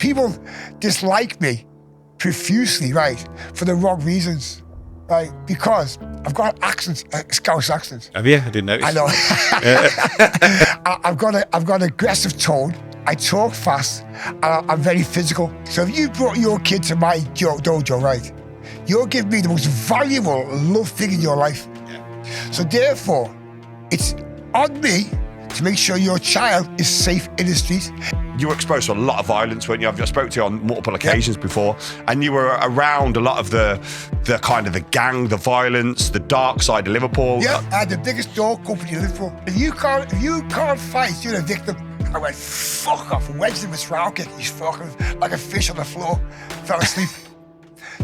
people dislike me profusely, right, for the wrong reasons, right? Because I've got an accent, a Scouse accent. Have you? I didn't notice. I know. I've got an aggressive tone. I talk fast, and I'm very physical. So if you brought your kid to my dojo, right, you'll give me the most valuable love thing in your life. Yeah. So therefore, it's on me to make sure your child is safe in the street. You were exposed to a lot of violence, weren't you? I've spoke to you on multiple occasions before, and you were around a lot of the kind of the gang, the violence, the dark side of Liverpool. Yeah, I had the biggest dog company in Liverpool. If you can't fight, you're a victim. I went, fuck off, and wedged him with a round kick. He's fucking like a fish on the floor. Fell asleep.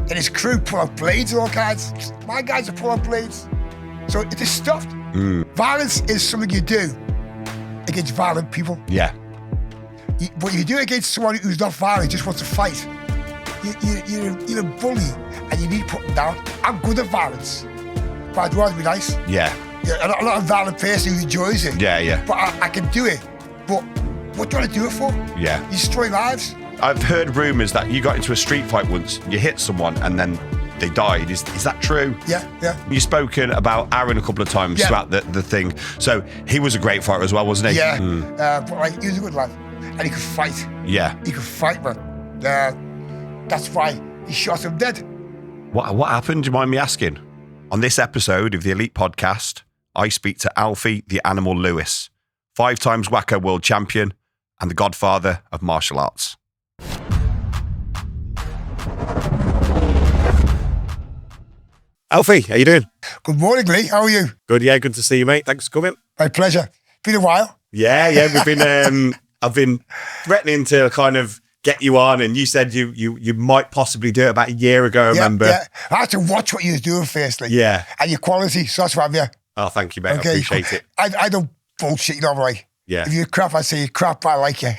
Then his crew pull out blades and all kinds. My guys are pulling out blades. So it is stuffed. Violence is something you do against violent people. Yeah. But you do it against someone who's not violent, just wants to fight. You're a bully, and you need putting down. I'm good at violence, but I'd rather be nice. Yeah. I'm not a violent person who enjoys it. Yeah, yeah. But I can do it. But what do I do it for? Yeah. You destroy lives. I've heard rumours that you got into a street fight once, you hit someone, and then they died. Is that true? Yeah, yeah. You've spoken about Aaron a couple of times throughout the thing. So he was a great fighter as well, wasn't he? Yeah. But like, he was a good lad. And he could fight. Yeah. He could fight, man. That's why he shot him dead. What happened? Do you mind me asking? On this episode of the Elite Podcast, I speak to Alfie the Animal Lewis, 5 times WAKO world champion and the godfather of martial arts. Alfie, how you doing? Good morning, Lee. How are you? Good, yeah, good to see you, mate. Thanks for coming. My pleasure. Been a while. Yeah, we've been. I've been threatening to kind of get you on, and you said you might possibly do it about a year ago. I remember. Yeah. I had to watch what you was doing firstly. Yeah. And your quality. So that's why I'm here. Oh, thank you, mate. Okay. I appreciate it. I don't bullshit. You know, like. Yeah. If you're crap, I say you're crap. But I like you.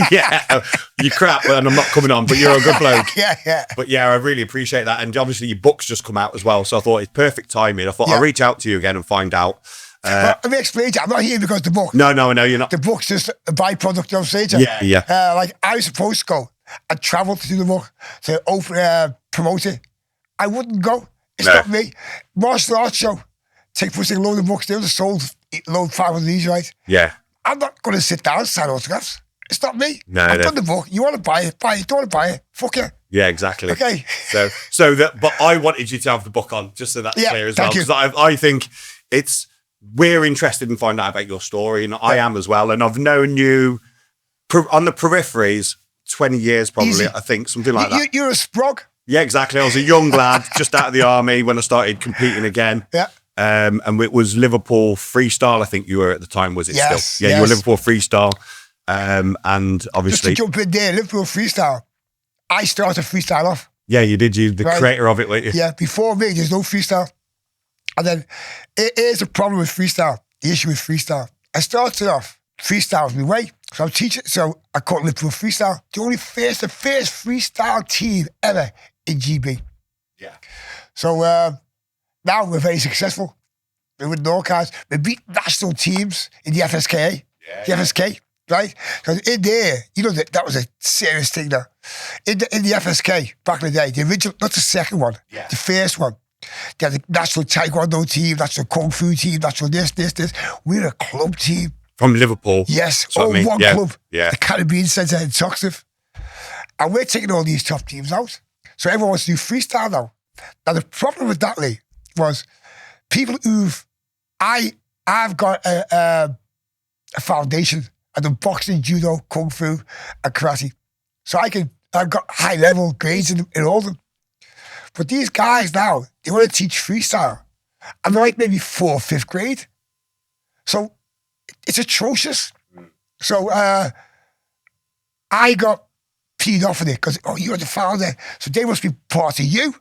Yeah, you crap, and I'm not coming on, but you're a good bloke. Yeah. But yeah, I really appreciate that, and obviously your book's just come out as well, so I thought it's perfect timing. I thought I'll reach out to you again and find out. Well, let me explain to you. I'm not here because of the book. No, I know you're not. The book's just a byproduct, you know what I'm saying to you? Yeah. Like, I was supposed to go and travel to do the book, to promote it. I wouldn't go. It's not me. Martial arts show. Take pushing a load of books. They would have sold load 500 of these, right? Yeah. I'm not going to sit down and sign autographs. It's not me. No, I've done the book. You want to buy it, buy it. Don't want to buy it, fuck you. Yeah, exactly. Okay. But I wanted you to have the book on, just so that's clear as well. Thank you. Because I think we're interested in finding out about your story, and I am as well. And I've known you on the peripheries 20 years probably, Easy. I think, something like that. You're a sprog. Yeah, exactly. I was a young lad just out of the army when I started competing again. Yeah. And it was Liverpool Freestyle, I think you were at the time, was it still? Yeah, you were Liverpool Freestyle. And obviously... Just to jump in there, Liverpool Freestyle. I started freestyle off. Yeah, you did. You the creator of it, weren't you? Yeah, before me, there's no freestyle. And then, here's the problem with freestyle, the issue with freestyle. I started off, freestyle was my way. So I'm teaching, so I call it Liverpool Freestyle. The first freestyle team ever in GB. Yeah. So now we're very successful. We win Newcastle. We beat national teams in the FSK. The FSK, right? Because in there, you know, that was a serious thing now. In the FSK, back in the day, the original, not the second one, the first one, they had the national taekwondo team, national kung fu team, national this. We're a club team. From Liverpool. Yes, all one club. Yeah. The Caribbean Centre in Toxteth. And we're taking all these top teams out. So everyone wants to do freestyle now. Now the problem with that, Lee, was people I've got a foundation. I've done boxing, judo, kung fu, and karate. So I've got high level grades in all of them. But these guys now, they want to teach freestyle. And they're like maybe 4th, 5th grade. So it's atrocious. So I got peed off of it because, you're the founder. So they must be part of you.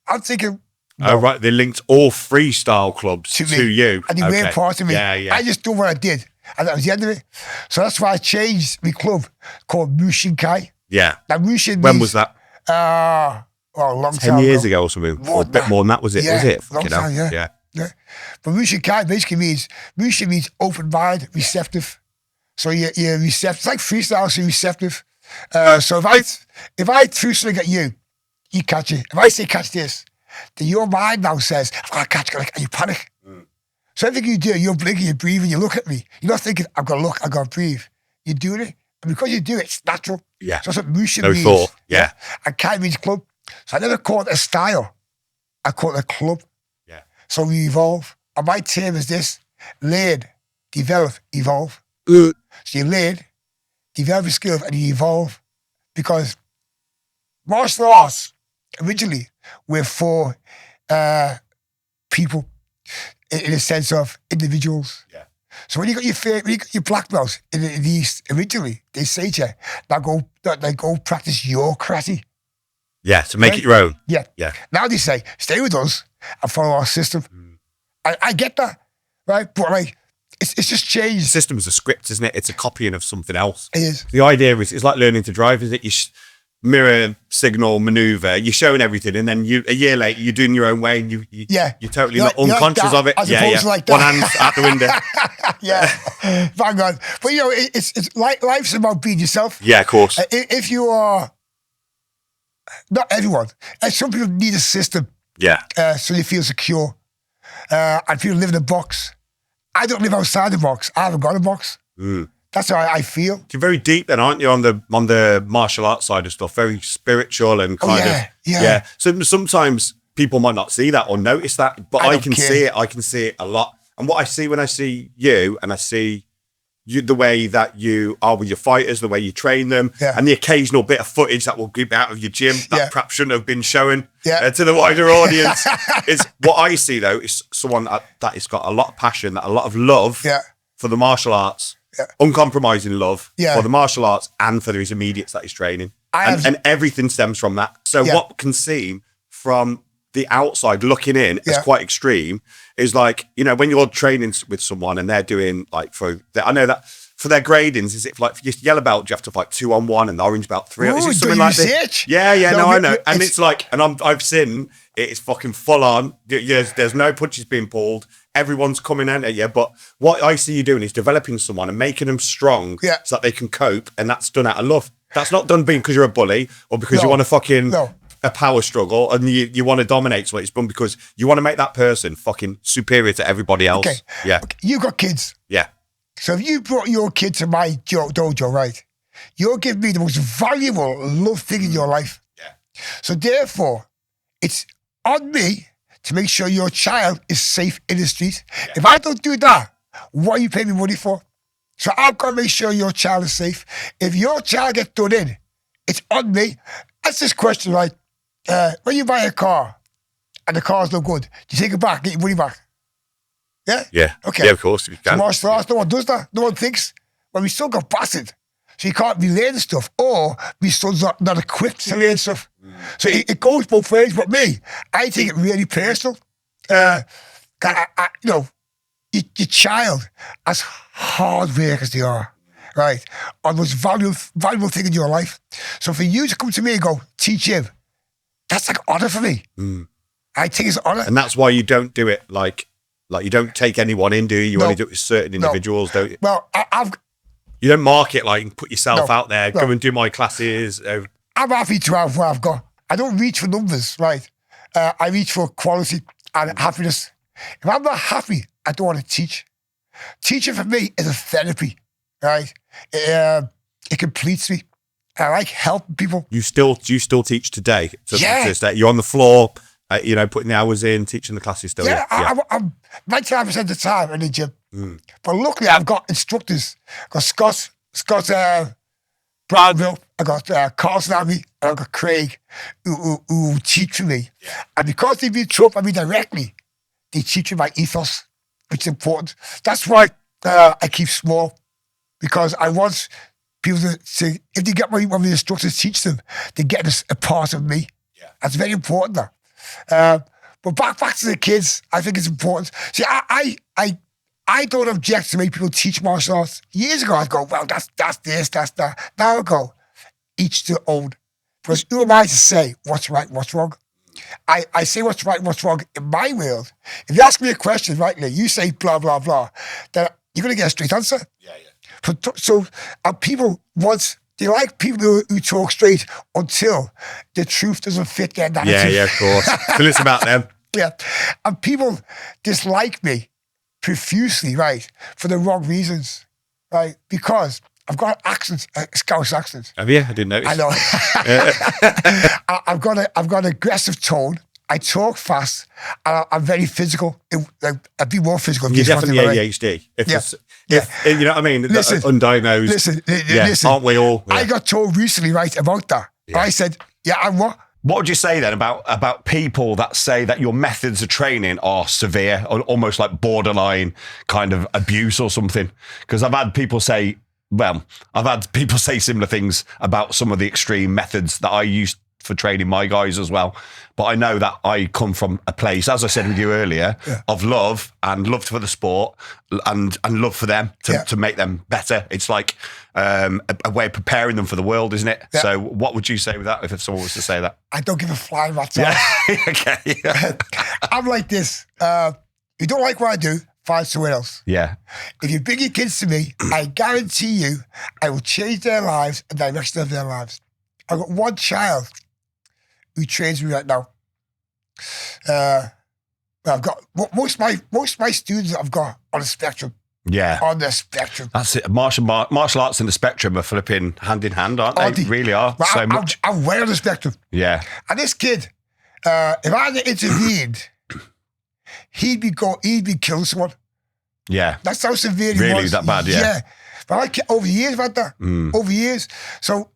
I'm thinking, no. Oh, right. They linked all freestyle clubs to you. And they weren't part of me. Yeah. I just done what I did. And that was the end of it. So that's why I changed my club called Mu Shin Kai. Yeah. Now, Mu Shin when was that? A long 10 time years ago or something. Or a bit more than that, was it? Yeah, was it? long time, yeah. But Mu Shin Kai basically means open mind, receptive. So you're receptive. It's like freestyle, so you're receptive. So if I threw something at you, you catch it. If I say catch this, then your mind now says, I've got to catch it, and you panic. So everything you do, you're blinking, you're breathing, you look at me. You're not thinking, I've got to look, I've got to breathe. You're doing it. And because you do it, it's natural. Yeah. So that's what Mu Shin No means. thought. Yeah. And Kai means club. So I never call it a style. I call it a club. Yeah. So we evolve. And my term is this: learn, develop, evolve. Uh. So you learn, develop your skills, and you evolve. Because martial arts originally were for people in a sense of individuals. Yeah. So when you got your black belt in the East originally, they say to you, now go practice your karate. Yeah, to make it your own. Yeah. Yeah. Now they say, stay with us and follow our system. I get that, right? But like, it's just The changed. system's a script, isn't it? It's a copying of something else. It is. The idea is, it's like learning to drive, isn't it? You mirror, signal, maneuver, you're showing everything, and then a year later, you're doing your own way, and you're totally not unconscious that, of it. As opposed to like that. One hand out the window. Yeah, bang on. But you know, it's like life's about being yourself. Yeah, of course. If you are, not everyone, some people need a system Yeah. so they feel secure. And people live in a box. I don't live outside the box. I haven't got a box. That's how I feel. You're very deep then, aren't you, on the martial arts side of stuff? Very spiritual and kind of. Yeah. So sometimes people might not see that or notice that, but I can care. see it. I can see it a lot. And what I see when I see you, and I see you, the way that you are with your fighters, the way you train them, and the occasional bit of footage that will give out of your gym that perhaps shouldn't have been shown to the wider audience, is what I see though is someone that has got a lot of passion, a lot of love for the martial arts. Uncompromising love for the martial arts and for his immediates that he's training. And everything stems from that. So what can seem from the outside looking in as quite extreme is like, you know, when you're training with someone and they're doing like I know that for their gradings, is it like for your yellow belt, you have to fight 2-on-1 and the orange belt 3? Is it something like this? Yeah, I know. And it's like, and I've seen it's fucking full on. There's no punches being pulled. Everyone's coming in at you. But what I see you doing is developing someone and making them strong so that they can cope. And that's done out of love. That's not done because you're a bully or because you want to fucking a power struggle and you want to dominate someone. It's done because you want to make that person fucking superior to everybody else. Okay. Yeah. Okay. You've got kids. Yeah. So if you brought your kid to my dojo, right, you're giving me the most valuable love thing in your life. Yeah. So therefore, it's on me to make sure your child is safe in the street. Yeah. If I don't do that, what are you paying me money for? So I've got to make sure your child is safe. If your child gets done in, it's on me. That's this question, right? When you buy a car and the car's no good, do you take it back, get your money back? Yeah? Yeah. Okay. Yeah, of course. You can. So martial arts, no one does that. No one thinks, well, we still got bastard. So you can't be learning stuff, or we still not equipped to learn stuff. So it goes both ways. But me, I take it really personal. You know, your child, as hard work as they are, right, are the most valuable thing in your life. So for you to come to me and go, teach him, that's like honor for me. I think it's honor. And that's why you don't do it like you don't take anyone in, do you? You only do it with certain individuals, don't you? Well, you don't market like and put yourself out there, go and do my classes. I'm happy to have what I've got. I don't reach for numbers, right? I reach for quality and happiness. If I'm not happy, I don't want to teach. Teaching for me is a therapy, right? It completes me. I like helping people. Do you still teach today? Yeah. You're on the floor, you know, putting the hours in, teaching the classes still. Yeah, I'm 99% of the time in the gym. But luckily, I've got instructors. I've got Scott Brownville, I got Carlson Abbey, and I've got Craig, who teach for me. Yeah. And because they've been taught by me directly, they teach me my ethos, which is important. That's why I keep small, because I want people to if they get one of the instructors teach them, they get a part of me. Yeah. That's very important now. But back to the kids, I think it's important. See, I don't object to make people teach martial arts. Years ago, I'd go, well, that's this, that's that. Now I go, each their own. Because who am I to say what's right, what's wrong? I say what's right, what's wrong in my world. If you ask me a question rightly, you say blah, blah, blah, then you're going to get a straight answer. Yeah. So people want they like people who talk straight until the truth doesn't fit their narrative. Yeah, of course. Till it's about them. Yeah. And people dislike me profusely, right, for the wrong reasons, right? Because I've got an accent, a Scouse accent. Have you? I didn't notice. I know. I've got an aggressive tone. I talk fast. I'm very physical. I'd be more physical. You're definitely ADHD. If you know what I mean? Listen, undiagnosed. Listen. Aren't we all? Yeah. I got told recently, right, about that. Yeah. I said, I'm what? What would you say then about people that say that your methods of training are severe, or almost like borderline kind of abuse or something? Because I've had people say similar things about some of the extreme methods that I use for training my guys as well. But I know that I come from a place, as I said with you earlier, of love for the sport and love for them to make them better. It's like a way of preparing them for the world, isn't it? Yeah. So what would you say with that if someone was to say that? I don't give a flying rat's Okay. I'm like this. You don't like what I do, find somewhere else. Yeah. If you bring your kids to me, I guarantee you I will change their lives and the direction of their lives. I've got one child who trains me right now. I've got most of my students I've got on the spectrum. Yeah. On the spectrum. That's it. Martial arts and the spectrum are flipping hand in hand, aren't they? Really are. Well, so much. I'm way on the spectrum. Yeah. And this kid, if I hadn't intervened, he'd be killing someone. Yeah. That's how severe he was. Really that bad, yeah. But over years about that. Over years. So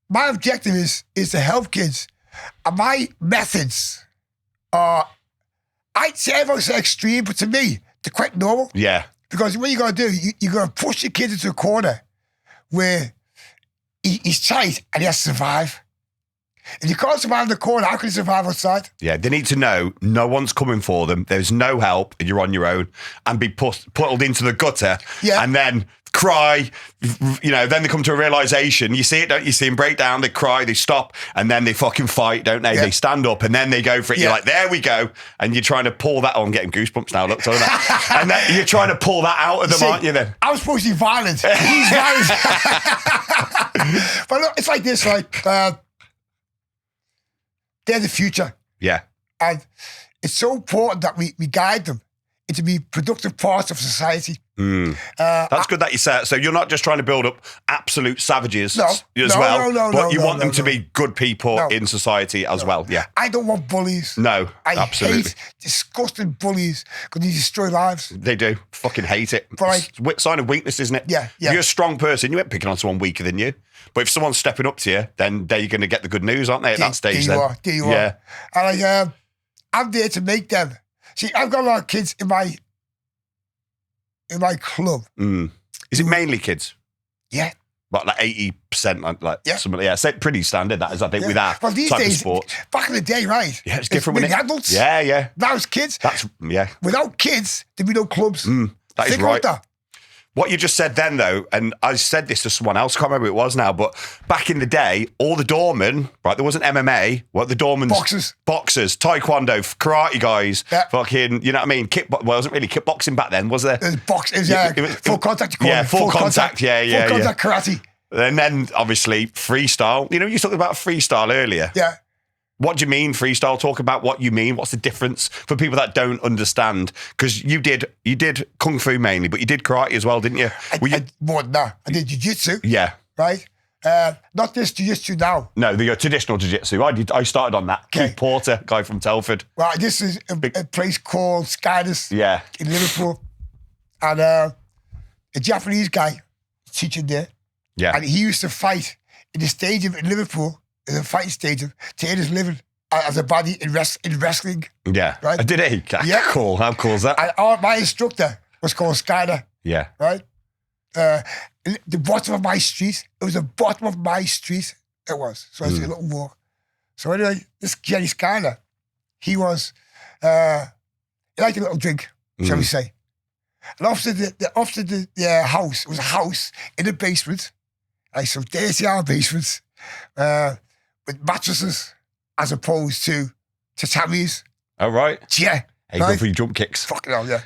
my objective is to help kids. And my methods are, I'd say everyone's extreme, but to me, they're quite normal. Yeah. Because what you got to do, you got to push your kid into a corner where he's tight and he has to survive. If you can't survive in the corner, how can you survive outside? Yeah, they need to know no one's coming for them. There's no help and you're on your own, and be pulled into the gutter and then cry. You know, then they come to a realization. You see it, don't you? See them break down, they cry, they stop, and then they fucking fight, don't they? Yeah. They stand up and then they go for it. You're like, there we go. And you're trying to pull that. Oh, I'm getting goosebumps now. Look, don't I? And then you're trying to pull that out of them, aren't you then? I was supposed to be violent. He's violent. But look, it's like this, like, they're the future. Yeah. And it's so important that we guide them into be productive parts of society. That's good that you say it. So you're not just trying to build up absolute savages but you want them to be good people in society as well. Yeah. I don't want bullies. No, I absolutely. hate disgusting bullies because they destroy lives. They do. Fucking hate it. But it's a sign of weakness, isn't it? Yeah. If you're a strong person, you ain't picking on someone weaker than you. But if someone's stepping up to you, then they're going to get the good news, aren't they, at that stage? There you are. And I'm there to make them. See, I've got a lot of kids in my club. Is it mainly kids? Yeah. Like 80%, like something. Yeah, it's pretty standard. That is, I think, with that these type days, of sport. Back in the day, right? Yeah, it's different with adults. Yeah. Now it's kids. Without kids, there'd be no clubs. That is right. What you just said then, though, and I said this to someone else, I can't remember who it was now, but back in the day, all the doormen, right, there wasn't MMA, the doormen... Boxers, taekwondo, karate guys, fucking, you know what I mean? It wasn't really kickboxing back then, was there? It was full contact. Full contact, Full contact karate. And then, obviously, freestyle. You know, you talked about freestyle earlier. Yeah. What do you mean freestyle? Talk about what you mean. What's the difference for people that don't understand? Because you did kung fu mainly, but you did karate as well, didn't you? More than that. I did jiu-jitsu. Yeah. Right? Not this jiu-jitsu now. No, the traditional jiu-jitsu. I started on that. Keith Porter, guy from Telford. Right, this is a place called Scousers in Liverpool. And a Japanese guy teaching there. Yeah. And he used to fight in the stadium in Liverpool, in a fighting stadium, to earn his living as a body in wrestling. Yeah. Right? Did he? Yeah. Cool. How cool is that? And my instructor was called Skyler. Yeah. Right? The bottom of my street. It was the bottom of my street. It was. So it's a little walk. So anyway, this Jerry Skyler, he was, he liked a little drink, shall we say. And after the house, it was a house in the basement, like some dirty old basements, with mattresses as opposed to tatamis. Oh, right. Yeah. Hey, go for your jump kicks. Fucking hell, yeah.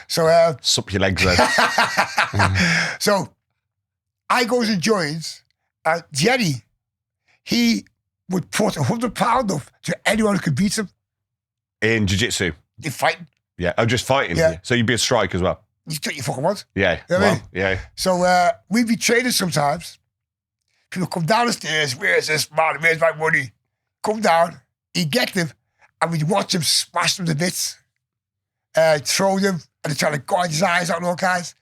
So, sup your legs then. So, I goes and joins, And Jenny, he would put £100 up to anyone who could beat him. In jiu-jitsu? In fighting. Yeah. Oh, just fighting? Yeah. So you'd be a strike as well? You do what you fucking want. Yeah. You know what I mean? Yeah. So we'd be training sometimes. People come down the stairs. Where's this man? Where's my money? Come down. He'd get them. And we'd watch him smash them to bits. Throw them. And they're trying to gouge his eyes out and all kinds.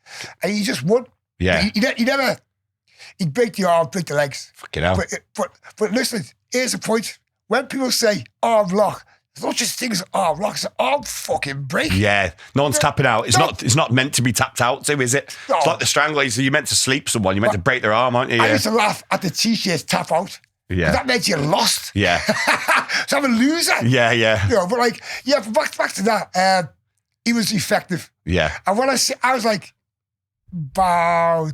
And he just won. Yeah. He never... He'd break the arm, break the legs. Fucking hell. But listen, here's the point. When people say arm lock, there's no such thing as arm lock. It's an arm fucking break. Yeah. No one's tapping out. It's not meant to be tapped out to, is it? No. It's like the strangler. You're meant to sleep someone. You're meant to break their arm, aren't you? I Yeah. used to laugh at the T-shirts tap out. Yeah. That meant you lost. Yeah. So I'm a loser. Yeah, yeah. You know, but like, yeah, but back to that. He was effective. Yeah. And when I was like about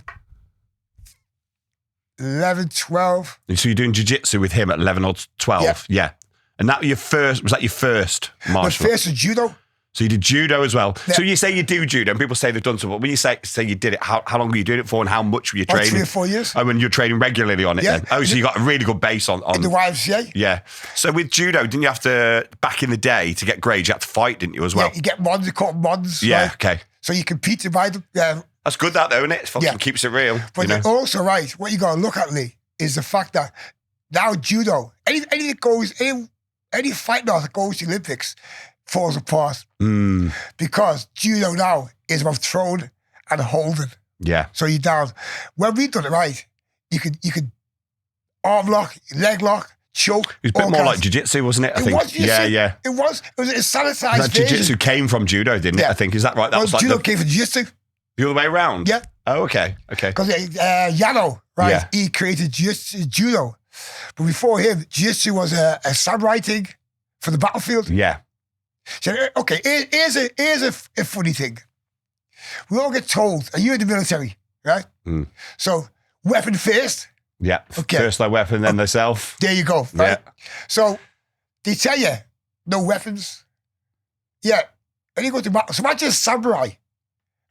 11, 12. So you're doing jiu-jitsu with him at 11 or 12? Yeah. And was that your first My martial art? first was judo. So you did judo as well. Yeah. So you say you do judo, and people say they've done some, but when you say you did it, how long were you doing it for, and how much were you About training? 3 or 4 years. Oh, and you're training regularly on it Yeah. then? Oh, so you got a really good base on In the YMCA. Yeah. So with judo, didn't you have to, back in the day, to get grades, you had to fight, didn't you, as well? Yeah, you get mods, you call them mods. Yeah, right? okay. So you compete to buy them. Yeah. That's good, that, though, isn't it? It fucking Yeah. keeps it real. But you know? also, right, what you got to look at, Lee, is the fact that now judo, any fight now that goes to the Olympics falls apart. Because judo now is about throwing and holding. Yeah. So you're down. When we done it right, you could arm lock, leg lock, choke. It was a bit more like jiu-jitsu, wasn't it? I think. Was jiu-jitsu. Yeah. It was a sanitized That jiu-jitsu version. came from judo, didn't it? Yeah. I think. Is that right? That was like judo came from jiu-jitsu. the other way around? Yeah. Oh, okay. Okay. Because Yano, right, Yeah. he created judo. But before him, jiu-jitsu was a samurai thing for the battlefield. Yeah. So, okay, here's a funny thing. We all get told, are you in the military, right? So, weapon first. Yeah. Okay. First their weapon, then their self. There you go, right? Yeah. So, they tell you, no weapons. Yeah. And you go to battle. So imagine a samurai,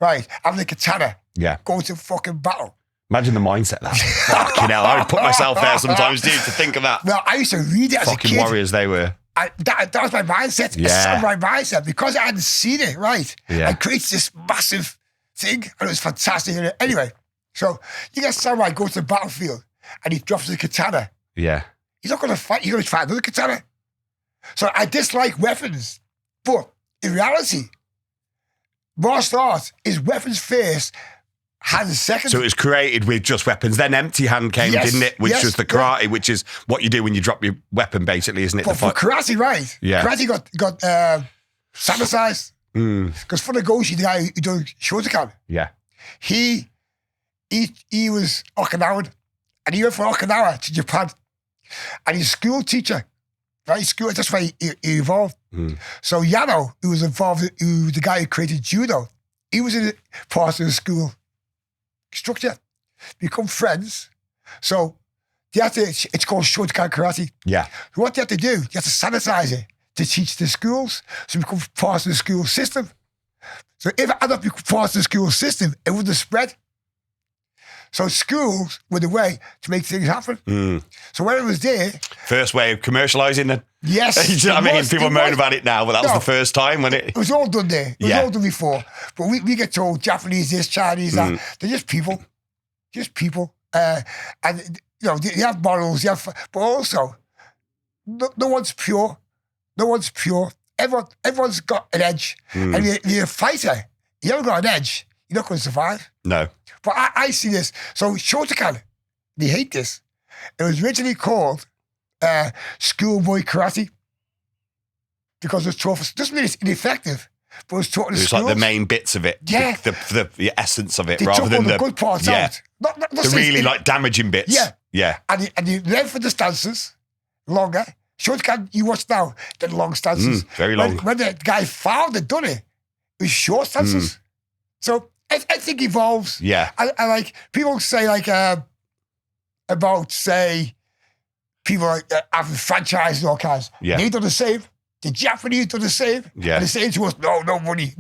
right, having a katana, Yeah. going to fucking battle. Imagine the mindset that. Fucking hell. I would put myself there sometimes, dude, to think of that. Well, I used to read it as Fucking a kid. warriors they were. That was my mindset, Yeah. a samurai mindset, because I hadn't seen it, right? Yeah. I created this massive thing, and it was fantastic. And anyway, so you get samurai go to the battlefield, and he drops the katana. Yeah. He's not going to fight. He's going to fight another katana. So I dislike weapons, but in reality, martial arts is weapons first, hands second. So it was created with just weapons. Then empty hand came, Yes, didn't it? Which yes, was the karate, which is what you do when you drop your weapon, basically, isn't it? but for karate, right? Yeah. Karate got sanitised. Because for the Goshi, the guy who did Shotokan, Yeah. he was Okinawan, and he went from Okinawa to Japan, and he's a school teacher, right? That's why he evolved. So Yano, who was involved, who the guy who created judo, he was in part of the school structure, become friends. So they have to, it's called Shotokan karate. Yeah. So what they have to do, you have to sanitize it to teach the schools, so it becomes part of the school system. So if it had not become part of the school system, it wouldn't have spread. So schools were the way to make things happen. So when it was there... First way of commercialising it. Yes. Do you know what I mean? People moan about it now, but that was the first time when it... It was all done there. It was Yeah. all done before. But we get told Japanese this, Chinese that. They're just people. Just people. And, you know, they have morals, but also, no one's pure. No one's pure. Everyone's got an edge. And if you're a fighter, you haven't got an edge, you're not going to survive. No. But I see this. So Shotokan, they hate this. It was originally called schoolboy karate because it was taught for, doesn't mean it's ineffective, but it was taught in It the was schools. like the main bits of it. Yeah. The essence of it, They rather took than all the good parts out. Not the saying really it- like damaging bits. Yeah. Yeah. And you learn for the stances longer. Shotokan, you watch now, the long stances. Very long. When the guy found it, done it, it was short stances. So I think it evolves. Yeah. I like, people say like, about, say, people like having franchise and all kinds. Yeah. They done the same. The Japanese done the same. Yeah. And they say to us, no money.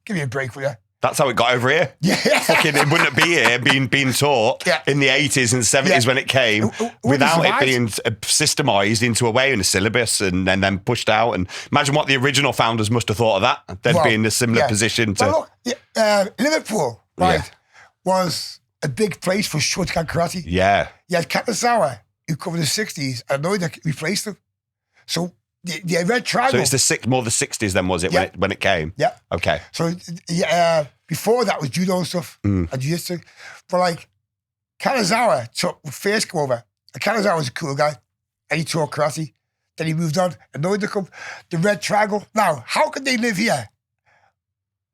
Give me a break with that. That's how it got over here. Yeah. Fucking, it wouldn't be here being taught in the 80s and 70s when it came without it being systemised into a way in a syllabus and then pushed out. And imagine what the original founders must have thought of that. They'd be in a similar position to... Well, look, Liverpool, was a big place for short-hand karate. Yeah. You had Katazawa, who covered the 60s, and Noida replaced him. So the red triangle... So it's more the 60s then, was it, when it came? Yeah. Okay. So before that was judo and stuff, and jiu-jitsu. But like, Kanazawa took first come over. And Kanazawa was a cool guy, and he taught karate. Then he moved on, and Noida come, the red triangle. Now, how can they live here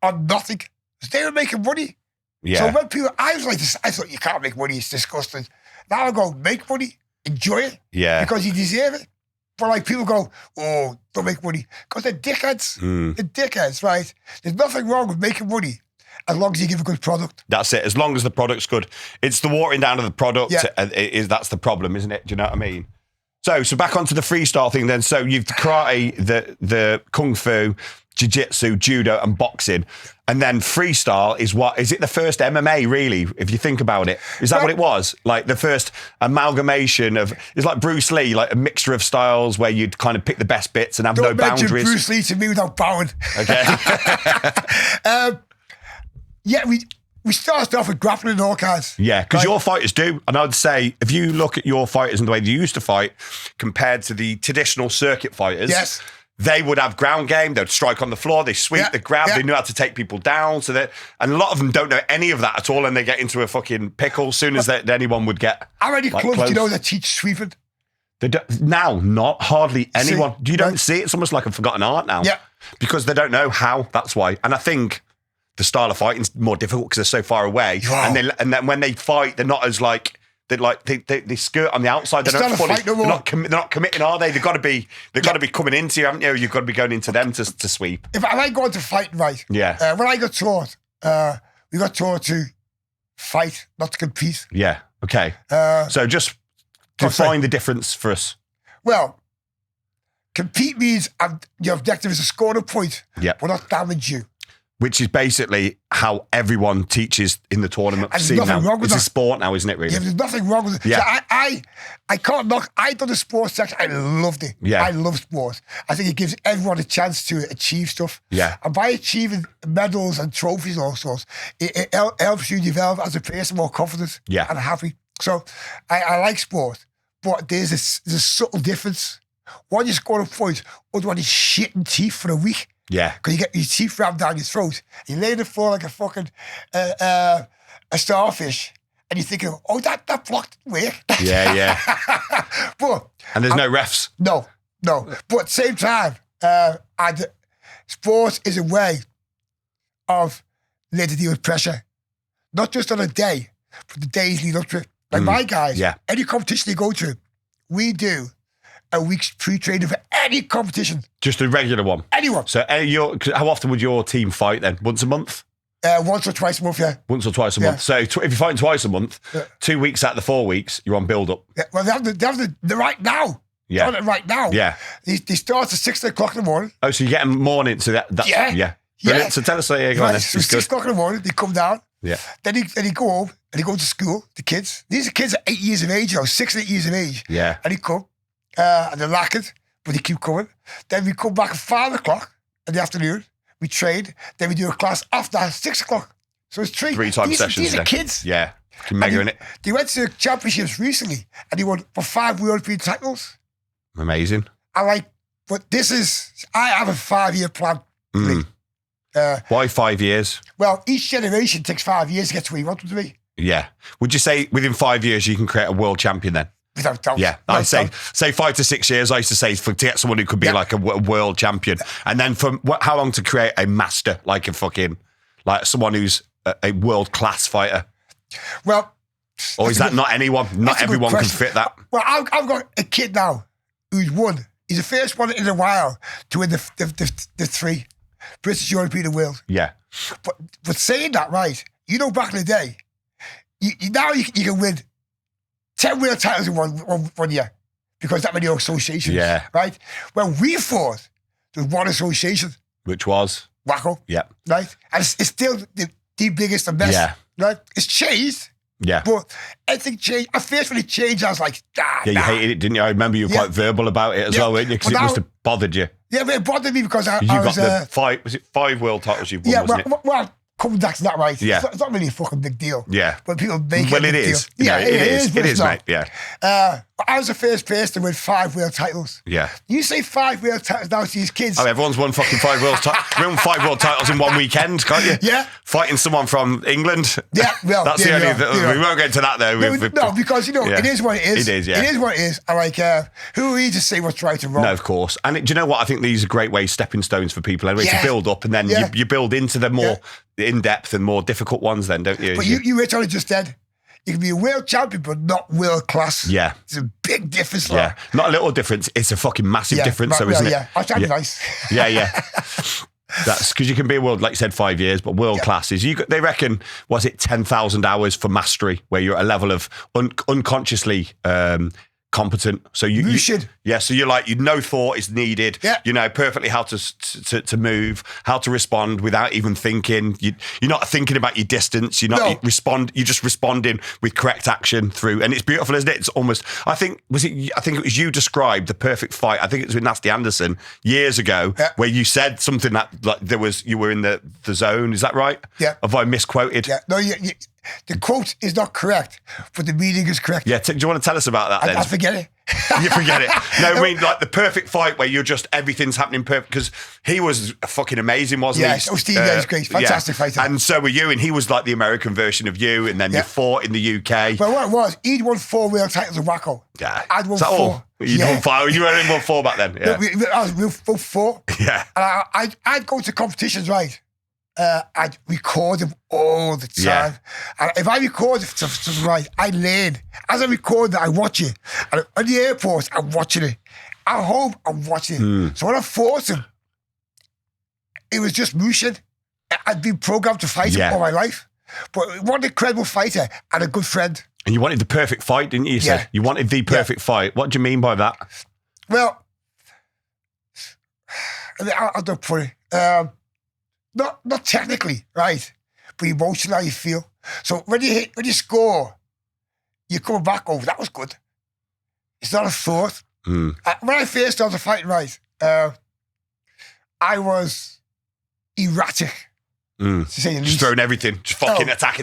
on nothing? Because they were making money. Yeah. So when people, I was like this, I thought you can't make money, it's disgusting. Now I go, make money, enjoy it. Yeah. Because you deserve it. But like people go, oh, don't make money. Because they're dickheads. They're dickheads, right? There's nothing wrong with making money as long as you give a good product. That's it. As long as the product's good. It's the watering down of the product. Yeah. That's the problem, isn't it? Do you know what I mean? So back onto the freestyle thing then. So you've karate, the kung fu, jiu-jitsu, judo and boxing. And then freestyle is it the first MMA really, if you think about it? Is that what it was? Like the first amalgamation of, it's like Bruce Lee, like a mixture of styles where you'd kind of pick the best bits and have no boundaries. Don't mention Bruce Lee to me without bowing. Okay. We started off with grappling and all kinds. Yeah, because your fighters do. And I'd say, if you look at your fighters and the way they used to fight compared to the traditional circuit fighters, they would have ground game, they'd strike on the floor, they sweep, they grab, they knew how to take people down. And a lot of them don't know any of that at all, and they get into a fucking pickle as soon as anyone would get. How many clubs do you know that teach sweeping? Now, not hardly anyone. You don't see it. It's almost like a forgotten art now. Yeah. Because they don't know how, that's why. And I think the style of fighting is more difficult because they're so far away. Wow. And then when they fight, they're not as like, they skirt on the outside. They're not committing, are they? They've got to be coming into you, haven't you? You've got to be going into them to sweep. If I go into fighting, right? Yeah. When I got taught, we got taught to fight, not to compete. Yeah. Okay. So just define the difference for us. Well, compete means your objective is to score a point, but not damage you. Which is basically how everyone teaches in the tournament. There's nothing wrong with it's a sport now, isn't it, really? Yeah, there's nothing wrong with it. Yeah. So I can't knock. I done the sports section. I loved it. Yeah. I love sports. I think it gives everyone a chance to achieve stuff. Yeah. And by achieving medals and trophies and all sorts, it helps you develop as a person, more confident and happy. So I like sport, but there's a subtle difference. One, you score a point, other one, you're shitting teeth for a week. Yeah. Because you get your teeth rammed down your throat. You lay on the floor like a fucking a starfish. And you're thinking, oh, that block didn't work. Yeah. And there's no refs. No. But at the same time, sport is a way of learning to deal with pressure. Not just on a day, but the days lead up to it. Like my guys, any competition they go to, we do a week's pre-training for any competition. Just a regular one? Anyone. So how often would your team fight then? Once a month? Once or twice a month, yeah. Once or twice a month. So if you're fighting twice a month, 2 weeks out of the 4 weeks, you're on build-up. Yeah, well, they have the right now. Yeah. They're on it right now. Yeah. They start at 6 o'clock in the morning. Oh, so you get them morning, so that's... Yeah. Brilliant. So tell us, go on then. So 6 o'clock in the morning, they come down. Yeah. Then they go home, and they go to school, the kids. These are kids at 8 years of age, 6 and 8 years of age. Yeah. And they come. And they're lacquered, but they keep coming. Then we come back at 5 o'clock in the afternoon. We train. Then we do a class after 6 o'clock. So it's 3 time sessions. These are kids. Yeah. Mega in it. They went to championships recently and they won for 5 European titles. Amazing. But I have a 5-year plan. Why 5 years? Well, each generation takes 5 years to get to where you want them to be. Yeah. Would you say within 5 years you can create a world champion then? Without doubt. Yeah, I say 5 to 6 years. I used to say to get someone who could be like a world champion, and then from how long to create a master, like someone who's a world class fighter. Well, or is that not anyone? Not everyone can fit that. Well, I've got a kid now who's won. He's the first one in a while to win the 3 British, European, and world. Yeah. But saying that, right? Back in the day, now you can win 10 world titles in one year because that many associations. Yeah. Right? When we fought, there was one association. Which was? WAKO. Yeah. Right? And it's still the biggest, the best. Yeah. Right? It's changed. Yeah. But everything changed. At first when it changed, I was like, you hated it, didn't you? I remember you were quite verbal about it as well, weren't you? Because it must have bothered you. Yeah, but it bothered me because I got was... the five world titles you've won, wasn't it? Well, coming back to that, right? Yeah. It's not really a fucking big deal. Yeah. But people make it Well, a it big is. deal. Yeah, it is. It is, mate. Yeah. I was the first person to win 5 world titles. Yeah. You say 5 world titles now to these kids. Oh, everyone's won fucking 5 world titles. We won 5 world titles in one weekend, can't you? Yeah. Fighting someone from England. Yeah, well, that's the only. We won't get into that though. No, because it is what it is. It is, yeah. It is what it is. I like, who are we to say what's right and wrong? No, of course. And do you know what? I think these are great ways, stepping stones for people anyway, to build up, and then you build into the more in-depth and more difficult ones then, don't you? But you were totally just dead. You can be a world champion, but not world class. Yeah. It's a big difference. Yeah. Not a little difference. It's a fucking massive difference, so isn't it? Yeah, I'll try to be nice. Yeah. That's because you can be a world, like you said, 5 years, but world class is, they reckon, was it 10,000 hours for mastery, where you're at a level of unconsciously competent. So you should. Yeah, so you're like, no thought is needed. Yeah. You know perfectly how to move, how to respond without even thinking. You're not thinking about your distance. You're not you're just responding with correct action through. And it's beautiful, isn't it? It's almost, I think it was you described the perfect fight. I think it was with Nasty Anderson years ago, where you said something that like you were in the zone. Is that right? Yeah. Have I misquoted? Yeah. No, the quote is not correct, but the meaning is correct. Yeah, do you want to tell us about that then? I forget it. You forget it. No, I mean, like the perfect fight where you're just, everything's happening perfect, because he was fucking amazing, wasn't he? Yeah, Steve, he's great. Fantastic fighter. And so were you, and he was like the American version of you, and then you fought in the UK. Well, what it was, he'd won 4 world titles in WAKO. Yeah. I'd won 4. All? You'd won 5. You only won 4 back then. Yeah. No, we both 4. Yeah. And I'd go to competitions, right? I'd record them all the time. Yeah. And if I record something right, I learn. As I record it, I watch it. And at the airport, I'm watching it. At home, I'm watching it. So when I fought him, it was just Mu Shin. I'd been programmed to fight him all my life. But what an incredible fighter and a good friend. And you wanted the perfect fight, didn't you? You said you wanted the perfect fight. What do you mean by that? Well, I'll don't put it. Not technically, right? But emotionally, how you feel. So when you score, you come back, oh, that was good. It's not a thought. When I first started fighting, right, I was erratic. To say the least. Just throwing everything, just fucking attack.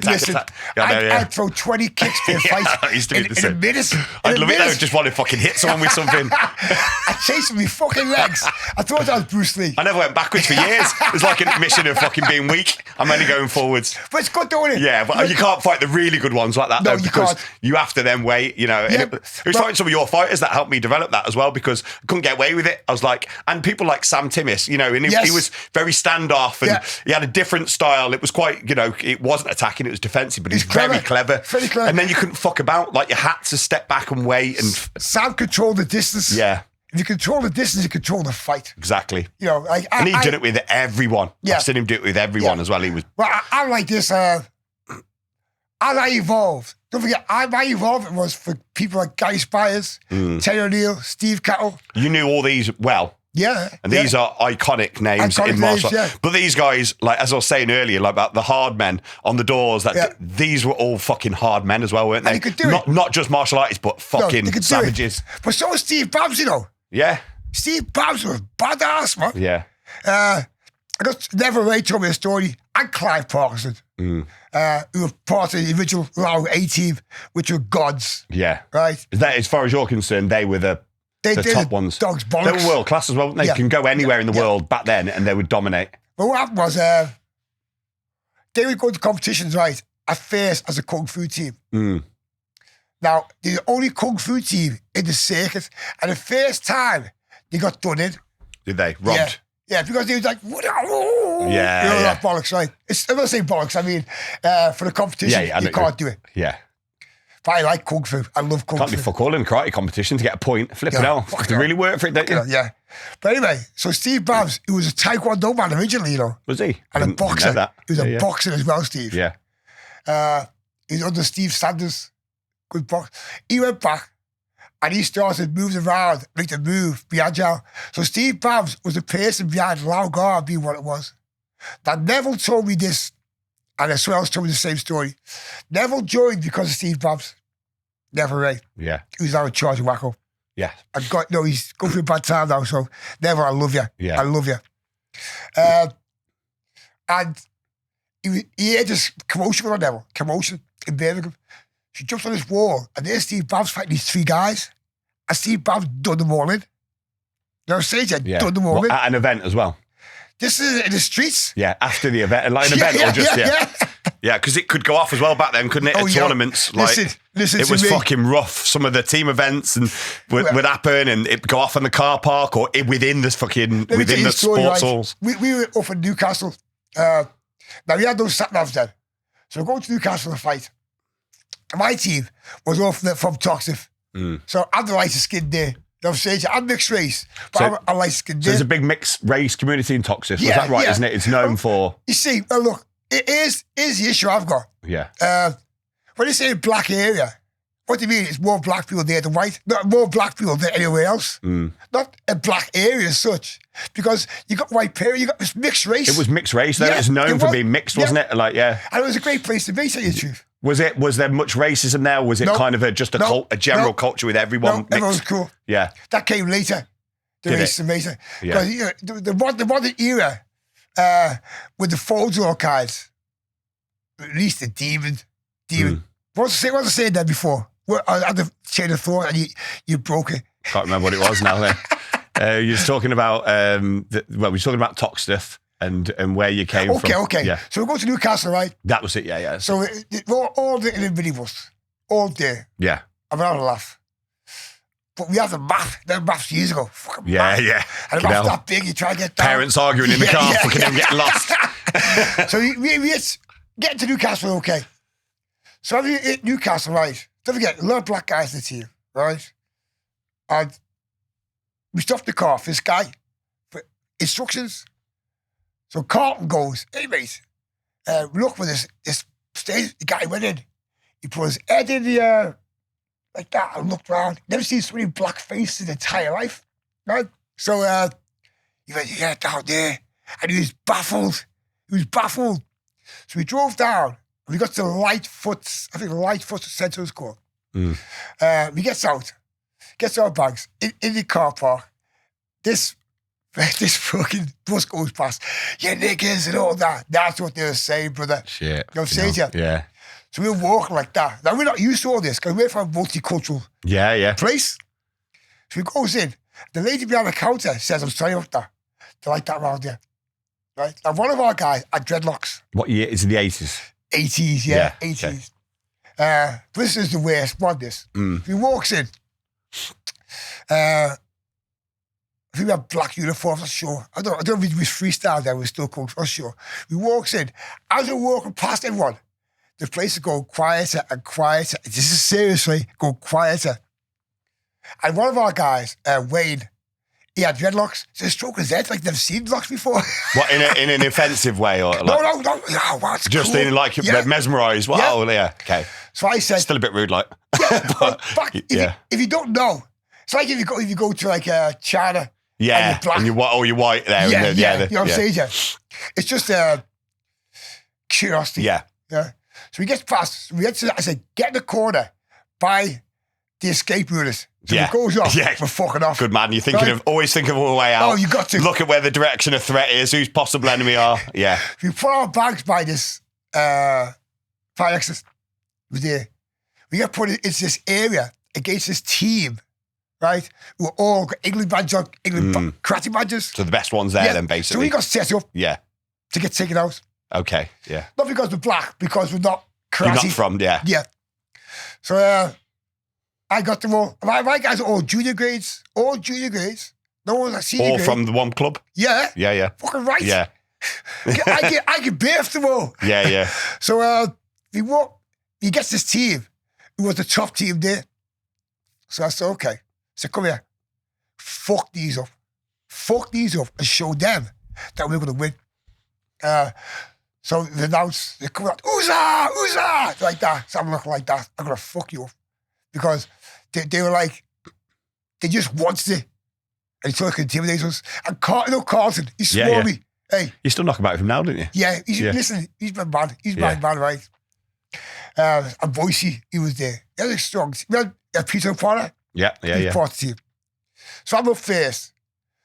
I'd throw 20 kicks per fight I used to be the same. in a minute. I'd love it though, just want to fucking hit someone with something. I chased with my fucking legs. I thought I was Bruce Lee. I never went backwards for years. It was like an admission of fucking being weak. I'm only going forwards. But it's good doing it. Yeah, but you can't fight the really good ones like that though, because you have to then wait, you know. It was fighting some of your fighters that helped me develop that as well, because I couldn't get away with it. I was like, and people like Sam Timmis, you know, and he was very standoff, and he had a different style. It was quite, you know, it wasn't attacking, it was defensive, but he's very clever. Very clever. And then you couldn't fuck about. Like, you had to step back and wait. And Sam controlled the distance. Yeah. If you control the distance, you control the fight. Exactly. You know, like, and he did it with everyone. Yeah. I've seen him do it with everyone as well. He was. Well, I'm like this. As I evolved, don't forget, my involvement was for people like Guy Spires, Terry O'Neill, Steve Cattle. You knew all these well. Yeah. And these are iconic names in martial arts. But these guys, like, as I was saying earlier, like about the hard men on the doors, these were all fucking hard men as well, weren't they? And he could do it. Not just martial artists, but fucking savages. But so was Steve Babs, you know. Yeah. Steve Babs was badass, man. Yeah. I got Never Ray told me a story, and Clive Parkinson, who were part of the original Lao A team, which were gods. Yeah. Right? That, as far as you're concerned, they were the top ones. Dogs bollocks. They were world class as well. They can go anywhere in the world back then and they would dominate. But what happened was, they would go to competitions, right, at first as a Kung Fu team. Now, they're the only Kung Fu team in the circuit, and the first time they got done in. Did they? Robbed? Yeah, because they was like, what? Yeah. You know, that bollocks, right? I'm not saying bollocks, I mean, for the competition, you can't do it. Yeah. But I like Kung Fu. I love Kung Fu. Can't be fuck all in a karate competition to get a point. Flipping hell. You have to really work for it, don't you? Yeah. But anyway, so Steve Babs, he was a Taekwondo man originally, you know. Was he? And a boxer. He was a boxer as well, Steve. Yeah. He was under Steve Sanders. Good box. He went back and he started moving around, make the move, be agile. So Steve Babs was the person behind Lao Guard being what it was. Now, Neville told me this And someone else told me the same story. Neville joined because of Steve Babs. Neville Ray. Yeah. Who's now in charge of WAKO. Yeah. And God, no, he's going through a bad time now, so Neville, I love you. Yeah. I love you. And he had this commotion on Neville, commotion in Birmingham. She jumps on this wall, and there's Steve Babs fighting these 3 guys. And Steve Babs done them all in. You know what I'm saying? Done them all in. At an event as well? This is in the streets. Yeah, after the event. Like an event or just, Yeah, because it could go off as well back then, couldn't it? At tournaments. Listen it was fucking rough. Some of the team events and would happen and it'd go off in the car park or within the sports halls. We were up in Newcastle. Now, we had those sat-navs then. So we're going to Newcastle to fight. My team was all from Toxteth. So I'm the lightest skin there. You know what I'm saying? I'm mixed race, but I'm light skin there. So there's a big mixed race community in Toxteth. Is that right, isn't it? It's known for... You see, look, it is the issue I've got. Yeah. When you say black area, what do you mean? It's more black people there than white? Not more black people than anywhere else. Not a black area as such. Because you got white people, you got this mixed race. It was mixed race though. It was known for being mixed, wasn't it? Like, yeah. And it was a great place to be, to tell you the truth. Was there much racism there? Was it kind of a general culture with everyone mixed? Everyone was cool. Yeah. That came later. The racism later. Yeah. Because the modern era, with the folds and all kinds, at least the demon. What was I saying there before? I had the chain of thought and you broke it. Can't remember what it was now then. You're talking about, we're talking about Toxteth and where you came from. Okay. Yeah. So we go to Newcastle, right? That was it, yeah. So we're all there in the minibus, all day. Yeah. I'm having a laugh. But we have the map. Them maps years ago. Fucking map. Yeah. And the map's that big, you try to get down. Parents arguing in the car, fucking them getting lost. So we get to Newcastle, okay. So I'm in Newcastle, right? Don't forget, a lot of black guys in the team, right? And we stopped the car for this guy for instructions. So Carlton goes, hey mate, look for this stage. The guy went in. He put his head in the air like that and looked around. Never seen so many black faces in his entire life, right? So he went, yeah, down there. And he was baffled. So we drove down. We got to Lightfoot, I think Lightfoot Centre was called. We gets our bags in the car park. This fucking bus goes past. Yeah, niggas and all that. That's what they were saying, brother. Shit. You know what I'm saying to you? Yeah. So we were walking like that. Now, we're not used to all this because we're from a multicultural place. So he goes in. The lady behind the counter says, I'm sorry about that. They like that around here. Right? Now, one of our guys had dreadlocks. What year? It's in the 80s. 80s, yeah. 80s. Okay. This is the worst one, this. He walks in. I think we have black uniforms, I'm not sure. I don't know if it was freestyle then, we're still called, I'm not sure. He walks in. As we're walking past everyone, the place is going quieter and quieter. This is seriously going quieter. And one of our guys, Wayne, he had dreadlocks. So he stroked his head like they've seen locks before. What, in an offensive way? Or like, no. Oh, wow, just cool. In like mesmerised. Wow, okay. So I said... Still a bit rude, like. But if you don't know, it's like if you go to like China. Yeah, and you're black. And you're white there. You know what I'm saying? Yeah. It's just curiosity. Yeah. So we get past. I said, get in the corner by the escape routers. So if it goes off, we're fucking off. Good man. You're always thinking of a way out. Oh, you got to. Look at where the direction of threat is, whose possible enemy are. Yeah. We put our bags by this fire exit. We get put into this area against this team, right? We're all got England badges on, karate badges. So the best ones there then, basically. So we got set up to get taken out. Okay, yeah. Not because we're black, because we're not karate. You're not from, Yeah. So I got them all. My guys are all junior grades. No one's like senior grade. All from the one club? Yeah. Yeah. Fucking right. Yeah. I can birth them all. Yeah. So he gets this team who was the top team there. So I said, okay. So come here. Fuck these up and show them that we're going to win. So they announce, they come out, Uza, like that. So I'm looking like that. I'm going to fuck you up. Because they were like, they just wanted it. And he tried to intimidate us. And Carlton, he swore me. Hey. You still knock about him now, don't you? Yeah, listen, he's my man. He's my man, right? And Boise, he was there. He was strong. We had Peter O'Connor. Yeah. He part of the team. So I'm up first.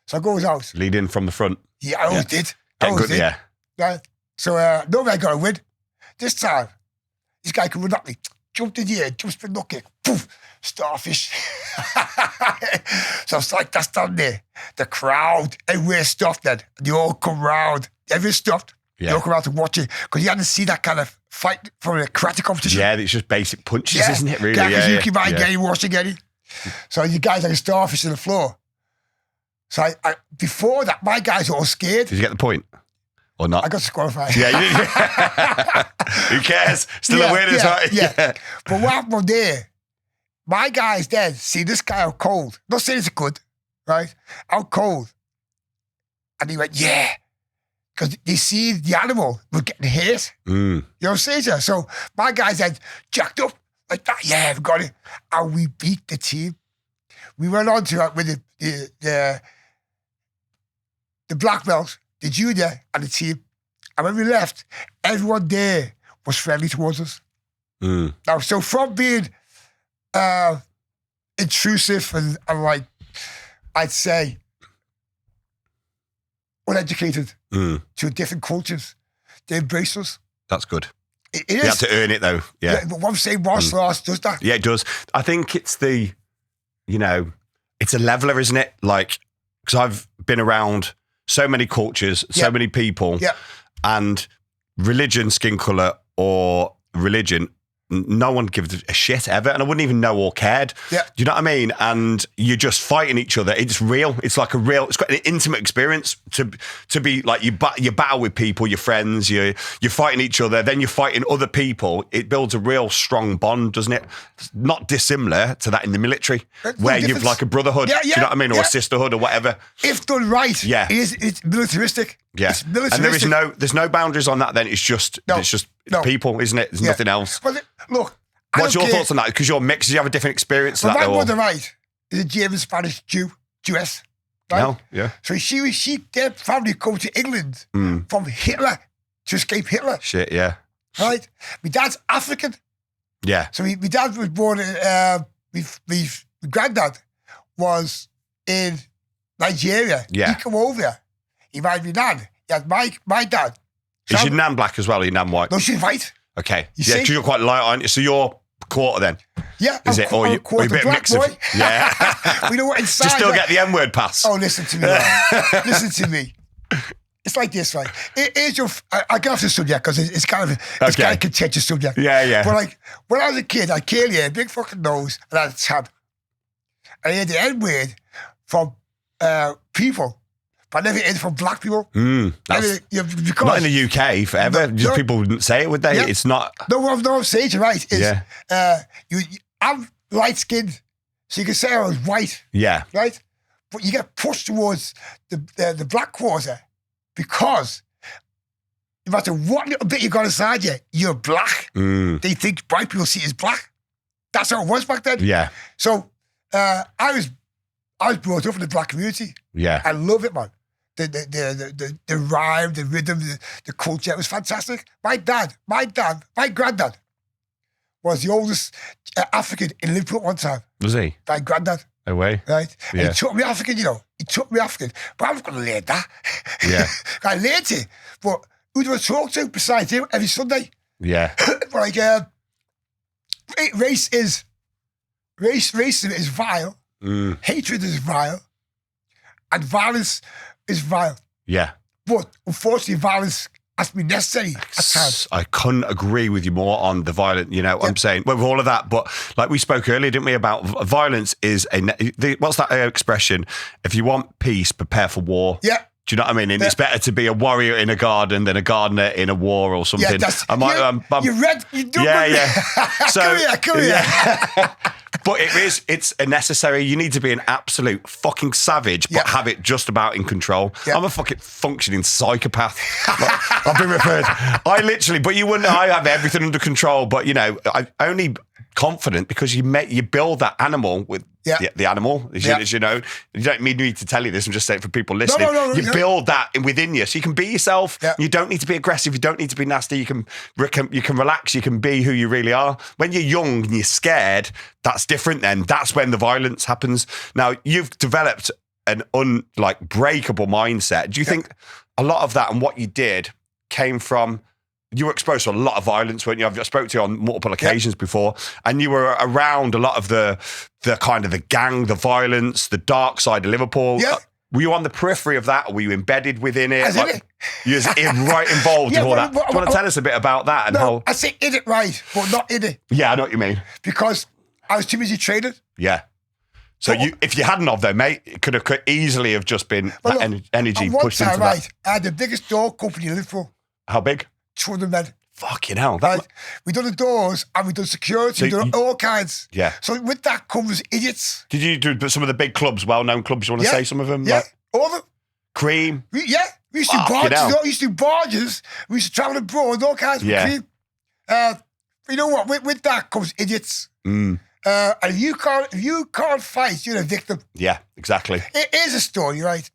So I goes out. Lead in from the front. Yeah, I always did. Get good, yeah. Right? So nobody got a win. This time, this guy could run at me. Jumped in the air, jump spin, knock kick. Poof, starfish. So I was like, that's down there. The crowd, everywhere stopped then. They all come round. Everyone stopped. Yeah. They all come around to watch it. Because you hadn't seen that kind of fight from a karate competition. Yeah, it's just basic punches, isn't it, really? Wash again. So you guys like a starfish on the floor. So I before that, my guys were all scared. Did you get the point? Or not? I got disqualified. Yeah, you did. Who cares? Still a winner, right? Yeah. But what happened there, my guys then see this guy out cold. Not saying it's good, right? Out cold. And he went, yeah. Because they see the animal was getting hit. You know what I'm saying? So my guys then jacked up like that. Yeah, we got it. And we beat the team. We went on to with the black belts, the junior and the team. And when we left, everyone there was friendly towards us. Now, so from being intrusive and like, I'd say, uneducated to different cultures, they embrace us. That's good. It is. You have to earn it, though. Yeah. But what I'm saying, martial arts does that. Yeah, it does. I think it's it's a leveler, isn't it? Like, because I've been around so many cultures, so many people, and religion, skin colour, or religion, no one gives a shit ever, and I wouldn't even know or cared. Yeah. Do you know what I mean? And you're just fighting each other. It's real. It's like it's got an intimate experience to be like you battle with people, your friends, you're fighting each other, then you're fighting other people. It builds a real strong bond, doesn't it? It's not dissimilar to that in the military, where you've like a brotherhood, do you know what I mean? Or a sisterhood or whatever. If done right, it's militaristic. Yeah. It's militaristic. And there's no boundaries on that then. It's just people, isn't it? There's nothing else. Well, look, what's your thoughts on that? Because you're mixed, you have a different experience. Well, my mother, right, is a German, Spanish, Jewess. Right? No, yeah. So their family come to England from Hitler to escape Hitler. Shit, yeah. Right? My dad's African. Yeah. So my dad was born in, my granddad was in Nigeria. Yeah. He come over here. He married my nan. He had my dad. So is your nan black as well, or your nan white? No, she's white. Okay. Yeah, because you're quite light, aren't you? So you're quarter then? Yeah. Is it? Or you're a bit mixed of... Yeah. We know what inside. Do you still get the N-word pass? Oh, listen to me. Right? Listen to me. It's like this, right? I get off the subject because it's kind of a contentious subject. Yeah, yeah. But like, when I was a kid, I came here, big fucking nose, and I had a tab. And I had the N-word from people. But I never heard it from black people. Because not in the UK forever. Just people wouldn't say it, would they? Yeah. It's not. No, what I'm saying, you're right. I'm light skinned, so you can say I was white. Yeah. Right? But you get pushed towards the black quarter because no matter what little bit you got inside you, you're black. They think white people see you as black. That's how it was back then. Yeah. So I was brought up in the black community. Yeah. I love it, man. The rhyme, the rhythm, the culture. It was fantastic. My granddad was the oldest African in Liverpool at one time. Was he? My granddad. Away. Right? Yeah. And he taught me African, He taught me African. But I was going to learn that. Yeah. I learned it. But who do I talk to besides him every Sunday? Yeah. Like, racism is vile. Hatred is vile. And violence is vile. Yeah. But unfortunately, violence has to be necessary at times. I couldn't agree with you more on the violent, I'm saying, with all of that. But like we spoke earlier, didn't we, about violence is what's that expression? If you want peace, prepare for war. Yeah. Do you know what I mean? And it's better to be a warrior in a garden than a gardener in a war or something. Yeah, you do. Yeah. So, come here. But it's a necessary. You need to be an absolute fucking savage, but have it just about in control. Yeah. I'm a fucking functioning psychopath. I've been referred. But you wouldn't know I have everything under control. But I'm only confident because you build that animal with the animal, as you know. You don't need me to tell you this. I'm just saying for people listening. No, you build that within you, so you can be yourself. Yeah. You don't need to be aggressive. You don't need to be nasty. You can relax. You can be who you really are. When you're young and you're scared, that's different. Then that's when the violence happens. Now you've developed an breakable mindset. Do you think a lot of that and what you did came from? You were exposed to a lot of violence, weren't you? I've spoke to you on multiple occasions before, and you were around a lot of the kind of the gang, the violence, the dark side of Liverpool. Yeah. Were you on the periphery of that, or were you embedded within it? You was right involved in all that. But, Do you want to tell us a bit about that and how? I say in it right, but not in it. Yeah, I know what you mean. Because I was too busy training. Yeah. So if you hadn't of them, mate, it could easily have just been energy pushed into that. Right, I had the biggest door company in Liverpool. How big? 200 men. Fucking hell. Right? We done the doors and we done security, we done all kinds. Yeah. So with that comes idiots. Did you do some of the big clubs, well-known clubs? You want to say some of them? Yeah, all of them. Cream? We used to do barges. We used to do barges. We used to travel abroad, all kinds of cream. You know what? With that comes idiots. And if you can't fight, you're a victim. Yeah, exactly. It is a story, right?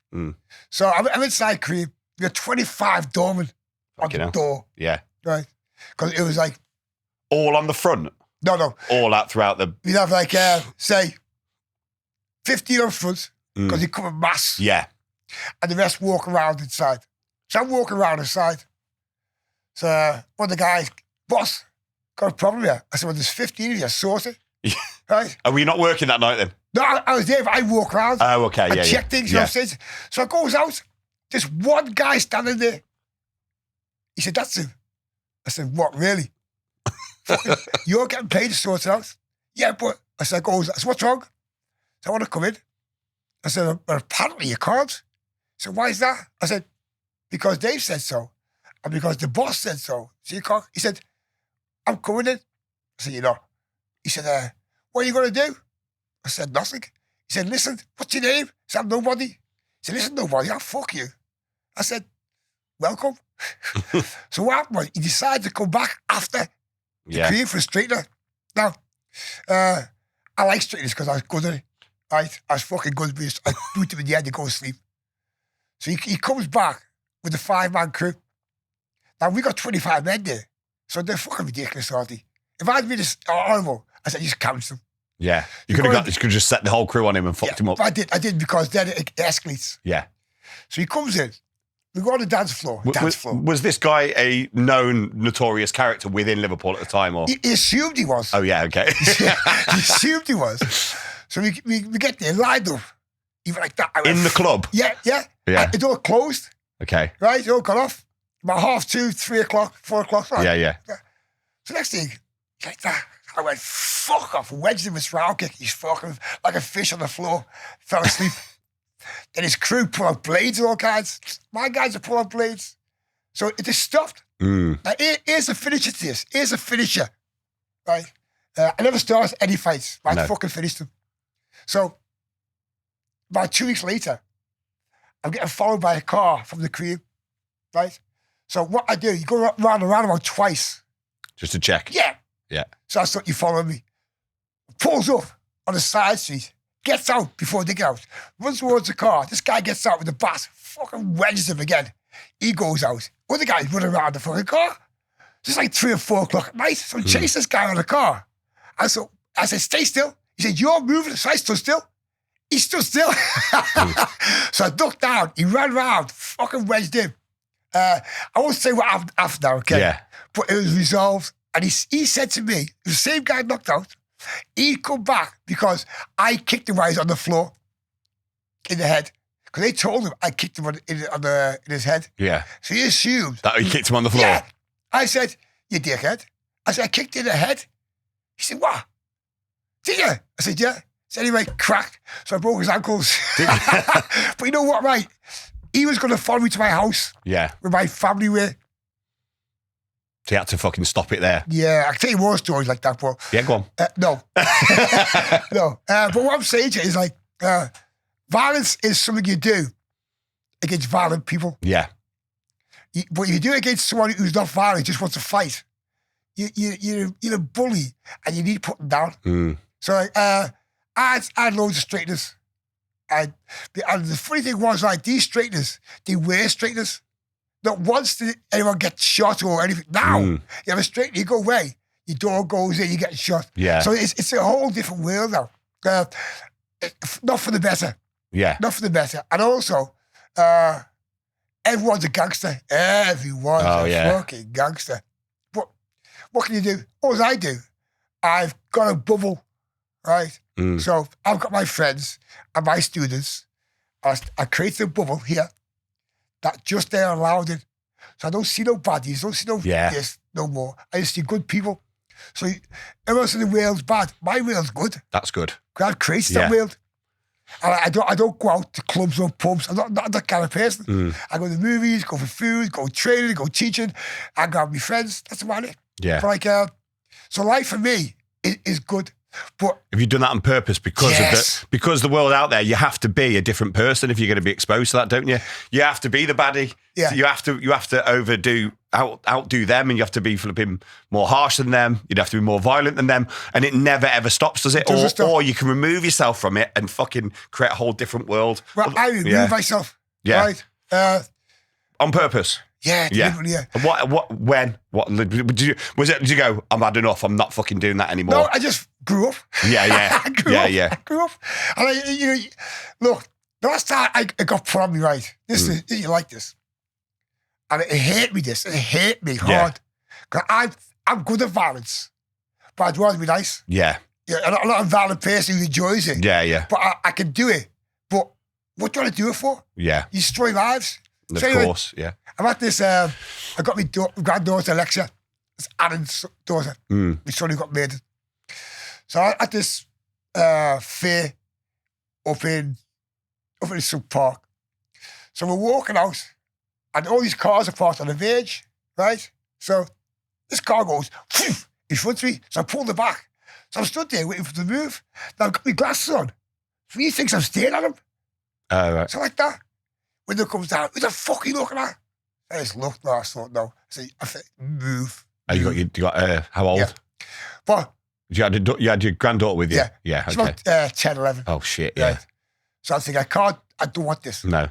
So I'm inside cream. We got 25 doormen on the door. Yeah. Right. Because it was like... All on the front? No. All out throughout the... We'd have like, say, 15 on front, because you come in mass. Yeah. And the rest walk around inside. So I'm walking around inside. So one of the guys, boss, got a problem here. I said, well, there's 15 of you, sort it. Right? Were you not working that night then? No, I was there, but I walk around. Oh, okay, I check things, you know what I'm saying? So I goes out, there's one guy standing there. He said, that's him. I said, what, really? You're getting paid to sort it out? Yeah, but I said, what's wrong? So I want to come in. I said, well, apparently you can't. He said, why is that? I said, because Dave said so. And because the boss said so. So you can't. He said, I'm coming in. I said, you know. He said, what are you going to do? I said, nothing. He said, listen, what's your name? I said, I'm nobody. He said, listen, nobody, I'll fuck you. I said, welcome. So what happened was, he decided to come back after the cream for a straightener. Now, I like straighteners because I was good at it. Right? I was fucking good at it. I boot him in the head to go to sleep. So he comes back with a 5-man crew. Now, we got 25 men there. So they're fucking ridiculous, aren't they? If I'd been this horrible, I said, just count them. Yeah. You could have just set the whole crew on him and fucked him up. I did because then it escalates. Yeah. So he comes in. We go on the dance floor. Was this guy a known, notorious character within Liverpool at the time? Or He assumed he was. Oh, yeah, okay. He assumed he was. So we get there, lined up. Even like that. In the club? Yeah. It all closed. Okay. Right? It all got off. About 2:30, 3 o'clock, 4 o'clock. Right? Yeah. So next thing, like that, I went, fuck off, wedged him with a round kick. He's fucking like a fish on the floor. Fell asleep. Then his crew pull out blades and all kinds. My guys are pulling out blades. So it just stopped. Now, here's a finisher to this. Here's a finisher. Right? I never started any fights. But I fucking finished them. So about 2 weeks later, I'm getting followed by a car from the crew. Right? So what I do, you go round and round about twice. Just to check? Yeah. So I thought you following me. Pulls up on the side street. Gets out before they get out. Runs towards the car. This guy gets out with the bat. Fucking wedges him again. He goes out. Other guy's running around the fucking car. It's like 3 or 4 o'clock at night. So I chase this guy on the car. I said, stay still. He said, you're moving. So I stood still. He stood still. So I ducked down. He ran around. Fucking wedged him. I won't say what happened after now, okay? Yeah. But it was resolved. And he said to me, the same guy knocked out, he'd come back because I kicked him while he was on the floor in the head. Because they told him I kicked him in his head. Yeah. So he assumed. That he kicked him on the floor? Yeah. I said, you dickhead. I said, I kicked you in the head. He said, what? Did you? I said, yeah. So anyway, cracked. So I broke his ankles. But you know what, right? He was going to follow me to my house. Yeah. Where my family were. So you had to fucking stop it there. Yeah, I can tell you more stories like that, but... Yeah, go on. No. No. But what I'm saying to you is like, violence is something you do against violent people. Yeah. But if you do it against someone who's not violent, just wants to fight, you're a bully and you need putting down. So I had loads of straighteners. And the funny thing was, like, these straighteners, they wear straighteners. Not once did anyone get shot or anything. Now, you have a straightener, you go away, your door goes in, you get shot. Yeah. So it's a whole different world now. Not for the better. Yeah. Not for the better. And also, everyone's a gangster. Everyone's a fucking gangster. But what can you do? All I do, I've got a bubble, right? So I've got my friends and my students. I created a bubble here that just they're allowed in. So I don't see no baddies, don't see no this no more. I just see good people. So everyone else in the world's bad. My world's good. That's good. I've created that world. And I don't go out to clubs or pubs. I'm not that kind of person. I go to the movies, go for food, go training, go teaching. I go out with my friends. That's about it. Yeah. But like, so life for me is good. But have you done that on purpose because the world out there, you have to be a different person if you're going to be exposed to that, don't you? You have to be the baddie. Yeah. So you have to outdo them, and you have to be flipping more harsh than them. You'd have to be more violent than them, and it never ever stops, does it? Or you can remove yourself from it and fucking create a whole different world. Well, I remove myself. Yeah. Right? On purpose. Yeah, deliberately, yeah. Did you go, I'm had enough, I'm not fucking doing that anymore? No, I just grew up. Yeah. I grew up. And look, the last time I got put on me, right, you like this. And it hurt me, It hurt me hard. Because I'm good at violence, but I'd rather be nice. Yeah. I'm not a violent person who enjoys it. Yeah. But I can do it. But what do you want to do it for? Yeah. You destroy lives. Of course, yeah. I'm at this, I got my granddaughter lecture. It's Aaron's daughter. My son who got murdered. So I'm at this fair up in some park. So we're walking out, and all these cars are parked on the verge, right? So this car goes in front of me, so I pulled it back. So I'm stood there waiting for the move. Now I've got my glasses on. So he thinks I'm staring at him. Right. So like that. Window comes down. Who the fuck are you looking at? I just looked. No, I thought, no. I said, move. You got how old? Yeah. But you had your granddaughter with you? Yeah. Yeah, she's okay. about 10, 11. Oh, shit, yeah. Right. So I think, I don't want this. No.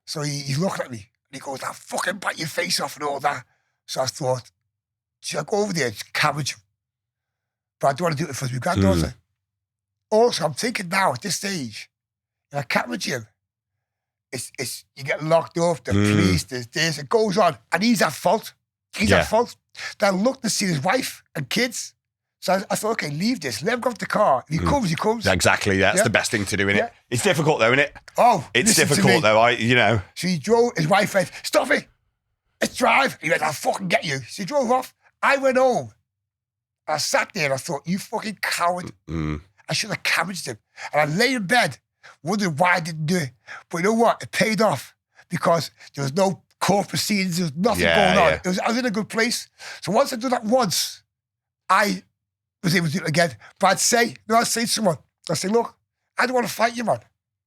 So he's looking at me, and he goes, I'll fucking bite your face off and all that. So I thought, should I go over there and cabbage him? But I don't want to do it for my granddaughter. Also, I'm thinking now, at this stage, if I cabbage him, it's you get locked up, the police, this, it goes on. And he's at fault. He's at fault. Then I looked to see his wife and kids. So I thought, okay, leave this. Let him go off the car. If he comes, he comes. Exactly. That's the best thing to do, isn't it? It's difficult, though, isn't it? Oh, it's difficult, though. So he drove, his wife went, stop it. Let's drive. He went, I'll fucking get you. So he drove off. I went home. I sat there and I thought, you fucking coward. I should have cabbaged him. And I lay in bed, wondering why I didn't do it. But you know what? It paid off because there was no court proceedings. There was nothing going on. I was in a good place. So once I did that once, I was able to do it again. But I'd say to someone, look, I don't want to fight you, man.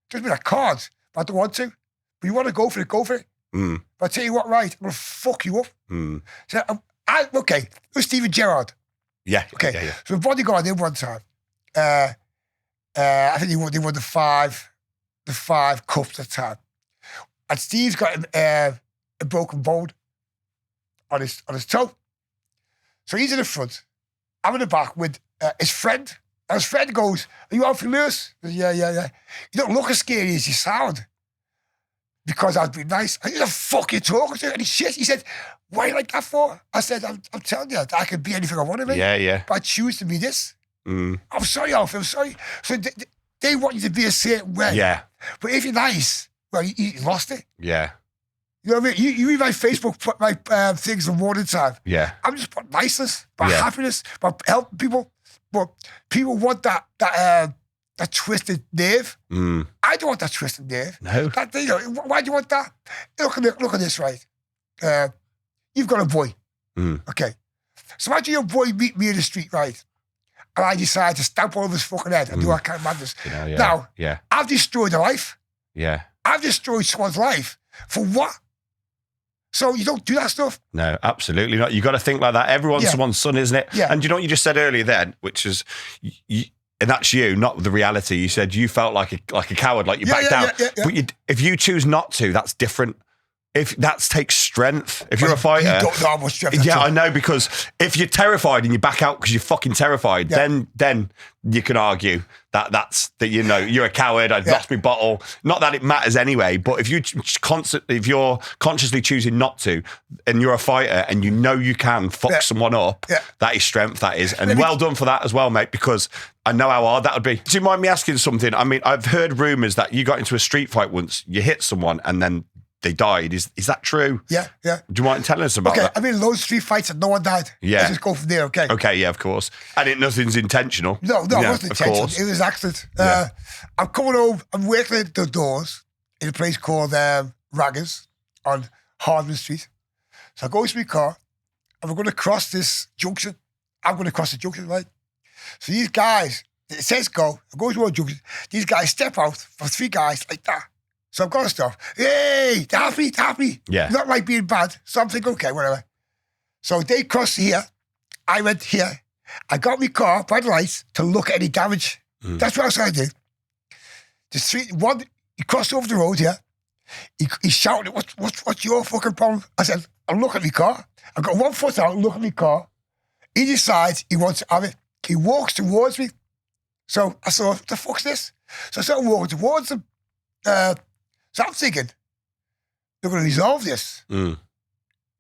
Just be like cards, but I don't want to. But you want to go for it, go for it. But I tell you what, right, I'm going to fuck you up. So okay, it was Steven Gerrard. Yeah. Okay. Yeah. So Bodyguard in one time. I think they won the five cups at the time. And Steve's got a broken bone on his toe. So he's in the front. I'm in the back with his friend. And his friend goes, are you Alfie Lewis? Goes, yeah. You don't look as scary as you sound. Because I'd be nice. I said, who the fuck you talking to? And he said, why are you like that for? I said, I'm telling you, I can be anything I want to be. Yeah. But I choose to be this. I'm sorry, Alfie, I'm sorry. So they want you to be a certain way. Yeah. But if you're nice, well, you lost it. Yeah. You know what I mean? You read my Facebook, put my things in morning time. Yeah. I'm just about niceness, about happiness, about helping people. But people want that twisted nerve. I don't want that twisted nerve. No. Why do you want that? Look at this, right? You've got a boy. Okay. So imagine your boy meet me in the street, right? And I decide to stamp all over his fucking head and do that kind of madness. Now, I've destroyed a life. Yeah. I've destroyed someone's life. For what? So you don't do that stuff? No, absolutely not. You got to think like that. Everyone's someone's son, isn't it? Yeah. And you know what you just said earlier then, which is and that's you, not the reality. You said you felt like a coward, like you backed out. But if you choose not to, that's different. If that takes strength. If you're a fighter, you don't know how much strength. Yeah, I know, because if you're terrified and you back out because you're fucking terrified, then you can argue that you're a coward. I've lost my bottle. Not that it matters anyway, but if you're consciously choosing not to, and you're a fighter and you know you can fuck someone up, that is strength. That is, and well done for that as well, mate. Because I know how hard that would be. Do you mind me asking something? I mean, I've heard rumours that you got into a street fight once. You hit someone and then they died. Is that true? Yeah. Do you mind telling us about that? I mean, loads of street fights and no one died. Yeah. Let's just go from there, okay? Okay, yeah, of course. And nothing's intentional. No, it wasn't intentional. It was an accident. I'm coming home, I'm working at the doors in a place called Raggers on Hardman Street. So I go to my car, and we're going to cross this junction. I'm going to cross the junction, right? So these guys, it says go, I go to a junction. These guys step out for 3 guys like that. So I've got to stop. Hey, happy. Yeah. Not like being bad. So I'm thinking, okay, whatever. So they crossed here. I went here. I got my car by the lights to look at any damage. That's what I was trying to do. He crossed over the road here. He shouted, what's your fucking problem? I said, I'm looking at my car. I've got 1 foot out, look at my car. He decides he wants to have it. He walks towards me. So I thought, what the fuck's this? So I started walking towards him. So I'm thinking, they're going to resolve this. You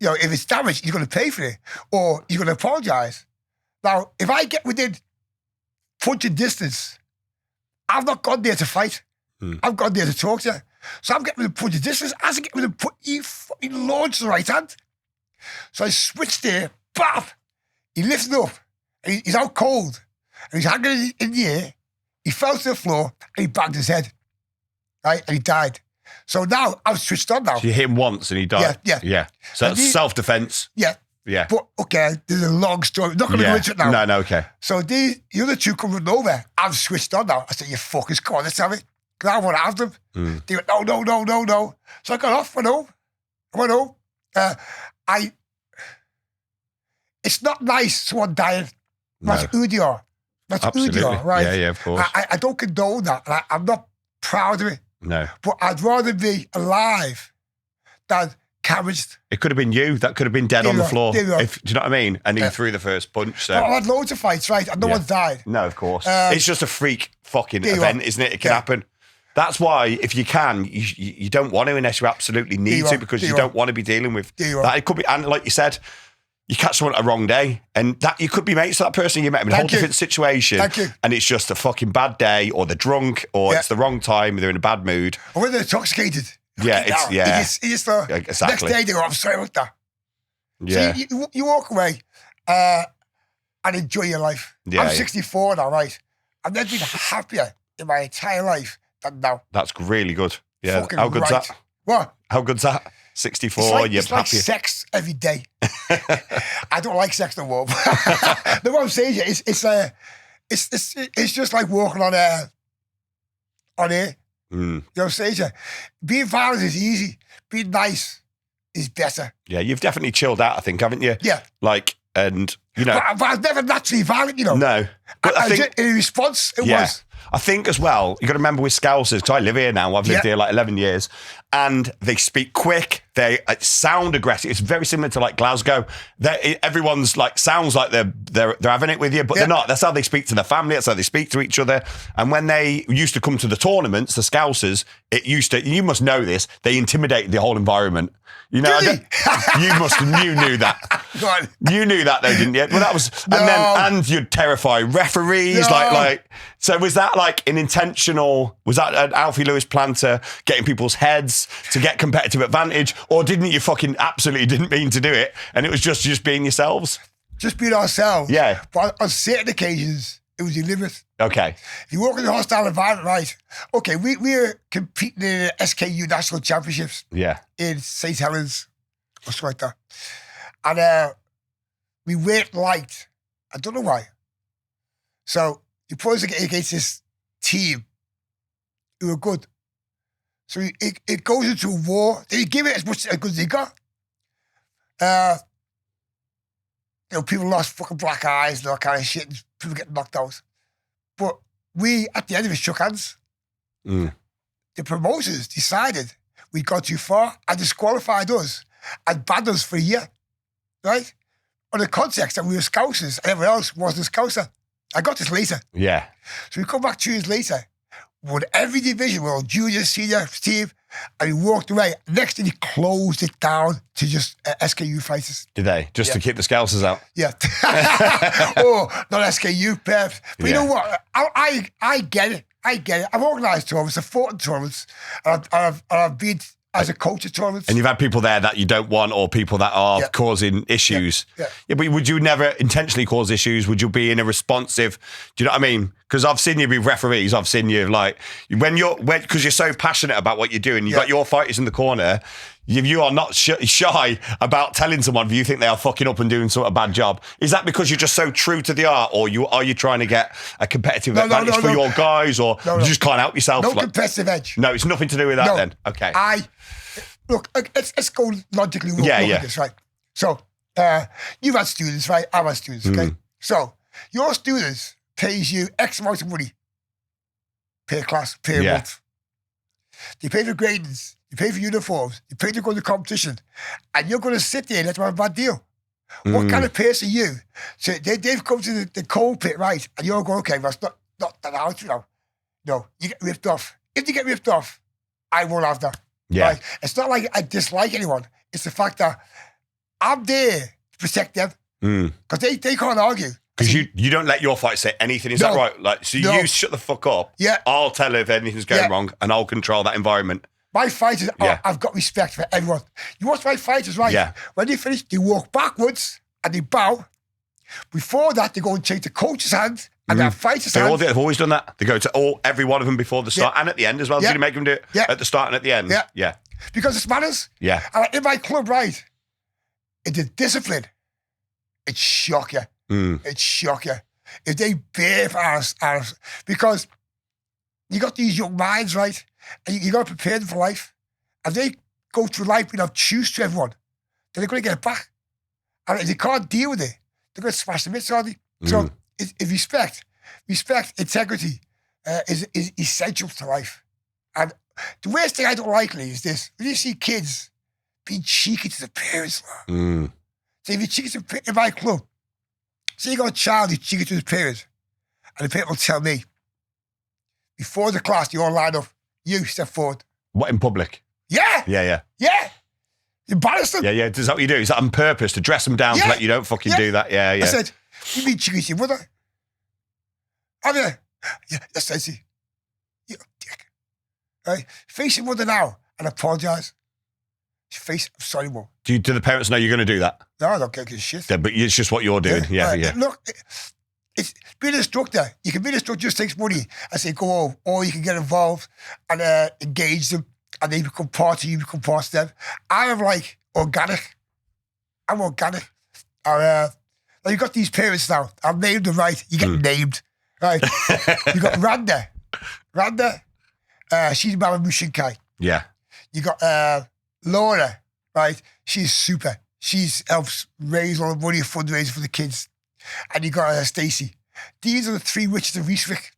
know, if it's damaged, he's going to pay for it, or he's going to apologise. Now, if I get within punching distance, I've not gone there to fight. I've gone there to talk to you. So I'm getting within punching distance. As I get within he fucking launched the right hand. So I switched there, bap! He lifted up, and he's out cold, and he's hanging in the air. He fell to the floor, and he banged his head. Right? And he died. So now I'm switched on now. So you hit him once and he died? Yeah. So that's self-defense? Yeah. Yeah. But, okay, there's a long story. I'm not going to go into it now. No, okay. So the other 2 come running over. I'm switched on now. I said, you fuckers, come on, let's have it. Because I want to have them. They went, no. So I got off, went home. It's not nice someone dying. That's who they are. That's who they are, right? Yeah, of course. I don't condone that. And I'm not proud of it. No. But I'd rather be alive than damaged. It could have been you. That could have been dead on the floor. Do you know what I mean? And he threw the first punch. So I had loads of fights, right? And no one died. No, of course. It's just a freak fucking event, isn't it? It can happen. That's why, if you can, you don't want to unless you absolutely need to, because you don't want to be dealing with that. It could be, and like you said, you catch someone at a wrong day, and that you could be mates with that person you met in a whole different situation, and it's just a fucking bad day, or they're drunk, or it's the wrong time, they're in a bad mood, or when they're intoxicated. It's exactly. Next day they go, I'm sorry about that. Yeah. So you walk away and enjoy your life. I'm 64 now, right? I've never been happier in my entire life than now. That's really good. Yeah. Fucking How good's that? What? How good's that? 64, it's like sex every day. I don't like sex no more. The what I'm saying is, it's just like walking on air. You know what I'm saying? Being violent is easy. Being nice is better. Yeah, you've definitely chilled out, I think, haven't you? Yeah. Like, and you know, but I was never naturally violent, you know. No, but I think in response, it was. I think as well, you got to remember with Scousers, because I live here now, I've lived here like 11 years, and they speak quick, they sound aggressive. It's very similar to like Glasgow. Everyone's like, sounds like they're having it with you, but they're not. That's how they speak to their family, that's how they speak to each other. And when they used to come to the tournaments, the Scousers, you must know this, they intimidated the whole environment. You know, you knew that. You knew that though, didn't you? Well, that was, and you'd terrify referees, so was that like an intentional, was that an Alfie Lewis plan to getting people's heads to get competitive advantage, or didn't you fucking absolutely didn't mean to do it, and it was just being yourselves? Just being ourselves. Yeah. But on certain occasions, it was deliberate. Okay. If you walk in a hostile environment, right? Okay, we're competing in the SKU National Championships. Yeah. In St. Helens, or something like that. And we weren't liked. I don't know why. So you put us against this team who are good. So it goes into a war. They give it as much as good as they got. You know, people lost fucking black eyes and all that kind of shit. And people get knocked out. But we, at the end of it, shook hands. Mm. The promoters decided we'd gone too far and disqualified us and banned us for a year, right? On the context that we were Scousers and everyone else wasn't a Scouser. I got this later. Yeah. So we come back 2 years later, won every division, we were on junior, senior, team, and we walked away. Next thing, he closed it down to just SKU fighters. Did they? Just to keep the Scousers out? Yeah. Oh, not SKU, Pep. But you know what? I get it. I get it. I've organised tournaments, I've fought in tournaments, and I've been as a coach at tournaments. And you've had people there that you don't want, or people that are causing issues. Yeah. But would you never intentionally cause issues? Would you be in a responsive, do you know what I mean? Because I've seen you be referees. I've seen you because you're so passionate about what you're doing. You've got your fighters in the corner. You are not shy about telling someone if you think they are fucking up and doing sort of bad job. Is that because you're just so true to the art, or are you trying to get a competitive advantage for your guys, or you just can't help yourself? No competitive edge. No, it's nothing to do with that then. Okay. Look, let's go logically. Look at this, right? So, you've had students, right? I've had students, okay? So, your students pays you X amount of money per class, per month. They pay for gradings, you pay for uniforms, you pay to go to competition, and you're going to sit there and let them have a bad deal. What kind of person are you? So they've come to the coal pit, right? And you're going, okay, well, it's not that out, you know. No, you get ripped off. If you get ripped off, I won't have that. Yeah. Right? It's not like I dislike anyone. It's the fact that I'm there to protect them. Because they can't argue. Because you don't let your fight say anything, is that right? Like, so you shut the fuck up. Yeah. I'll tell if anything's going wrong, and I'll control that environment. My fighters, I've got respect for everyone. You watch my fighters, right? Yeah. When they finish, they walk backwards and they bow. Before that, they go and shake the coach's hand and their fighter's hand. They've always done that. They go to every one of them before the start and at the end as well. Yeah. So you make them do it at the start and at the end. Yeah. Because it's manners. Yeah. And in my club, right, it's a discipline. It shock you. It shock you. If they bear us, because you got these young minds, right? And you got to prepare them for life. And they go through life without choose to everyone, then they're going to get it back. And if they can't deal with it, they're going to smash the mitts, aren't they? So if respect, integrity is essential to life. And the worst thing I don't like, Lee, is this. When you see kids being cheeky to the parents. So if you're cheeky to in my club, say you got a child who's cheeky to his parents, and the parent will tell me, before the class, you all line up, you step forward. What, in public? Yeah. Yeah. Embarrass them. Yeah. Is that what you do? Is that on purpose, to dress them down to let you don't fucking do that? Yeah. I said, you mean cheeky to your mother? Have you? Yeah, yes, I see. You dick. Right? Face your mother now and apologise. Face, I'm sorry, Mum. Do the parents know you're going to do that? No, I don't care a shit. Yeah, but it's just what you're doing. Yeah. Look, it's being an instructor. You can be an instructor, just takes money and say, go home. Or you can get involved and engage them, and they become part of you, become part of them. I'm like organic. I'm organic. Now you've got these parents now. I've named them right. You get named. Right. You got Randa. She's married Mu Shin Kai. Yeah. You got Laura, right? She's super. She helps raise all the money and fundraising for the kids. And you got Stacey. These are the 3 witches of Eastwick,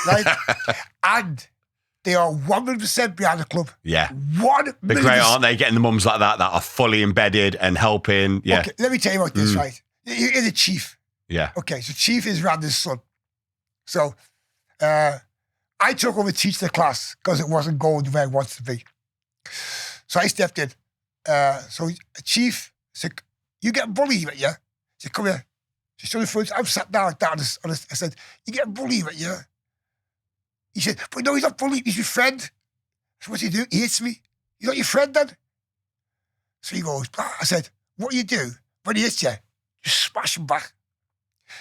right? And they are 100% behind the club. Yeah. 1 They're great, aren't they? Getting the mums like that are fully embedded and helping. Yeah. Okay, let me tell you about this, right? You're the chief. Yeah. Okay, so chief is Randa's son. So I took over teaching the class because it wasn't going where it wanted to be. So I stepped in. So chief said, you get bullied, yeah? I said, come here. She stood in front. I sat down like that. I said, you get bullied, yeah? He said, but no, he's not bullied. He's your friend. So what's he do? He hits me. He's not your friend then? So he goes, I said, what you do when he hits you? Just smash him back.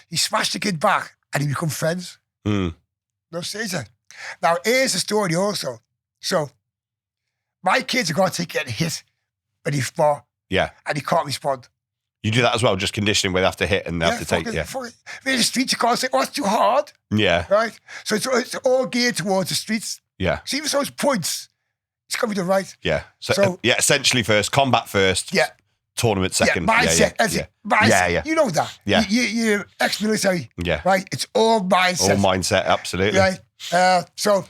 He smashed the kid back and he become friends. No, says that. Now, here's the story also. So, my kids are going to get hit when he spar. Yeah. And he can't respond. You do that as well, just conditioning where they have to hit and they have to take. Yeah. In the streets, you can't say, oh, it's too hard. Yeah. Right? So it's all geared towards the streets. Yeah. So even those points, it's coming to the right. Yeah. So yeah, essentially first, combat first. Yeah. tournament second. Mindset. Mindset. Yeah. You know that. Yeah. You're ex-military. Yeah. Right? It's all mindset. All mindset, absolutely. Right? So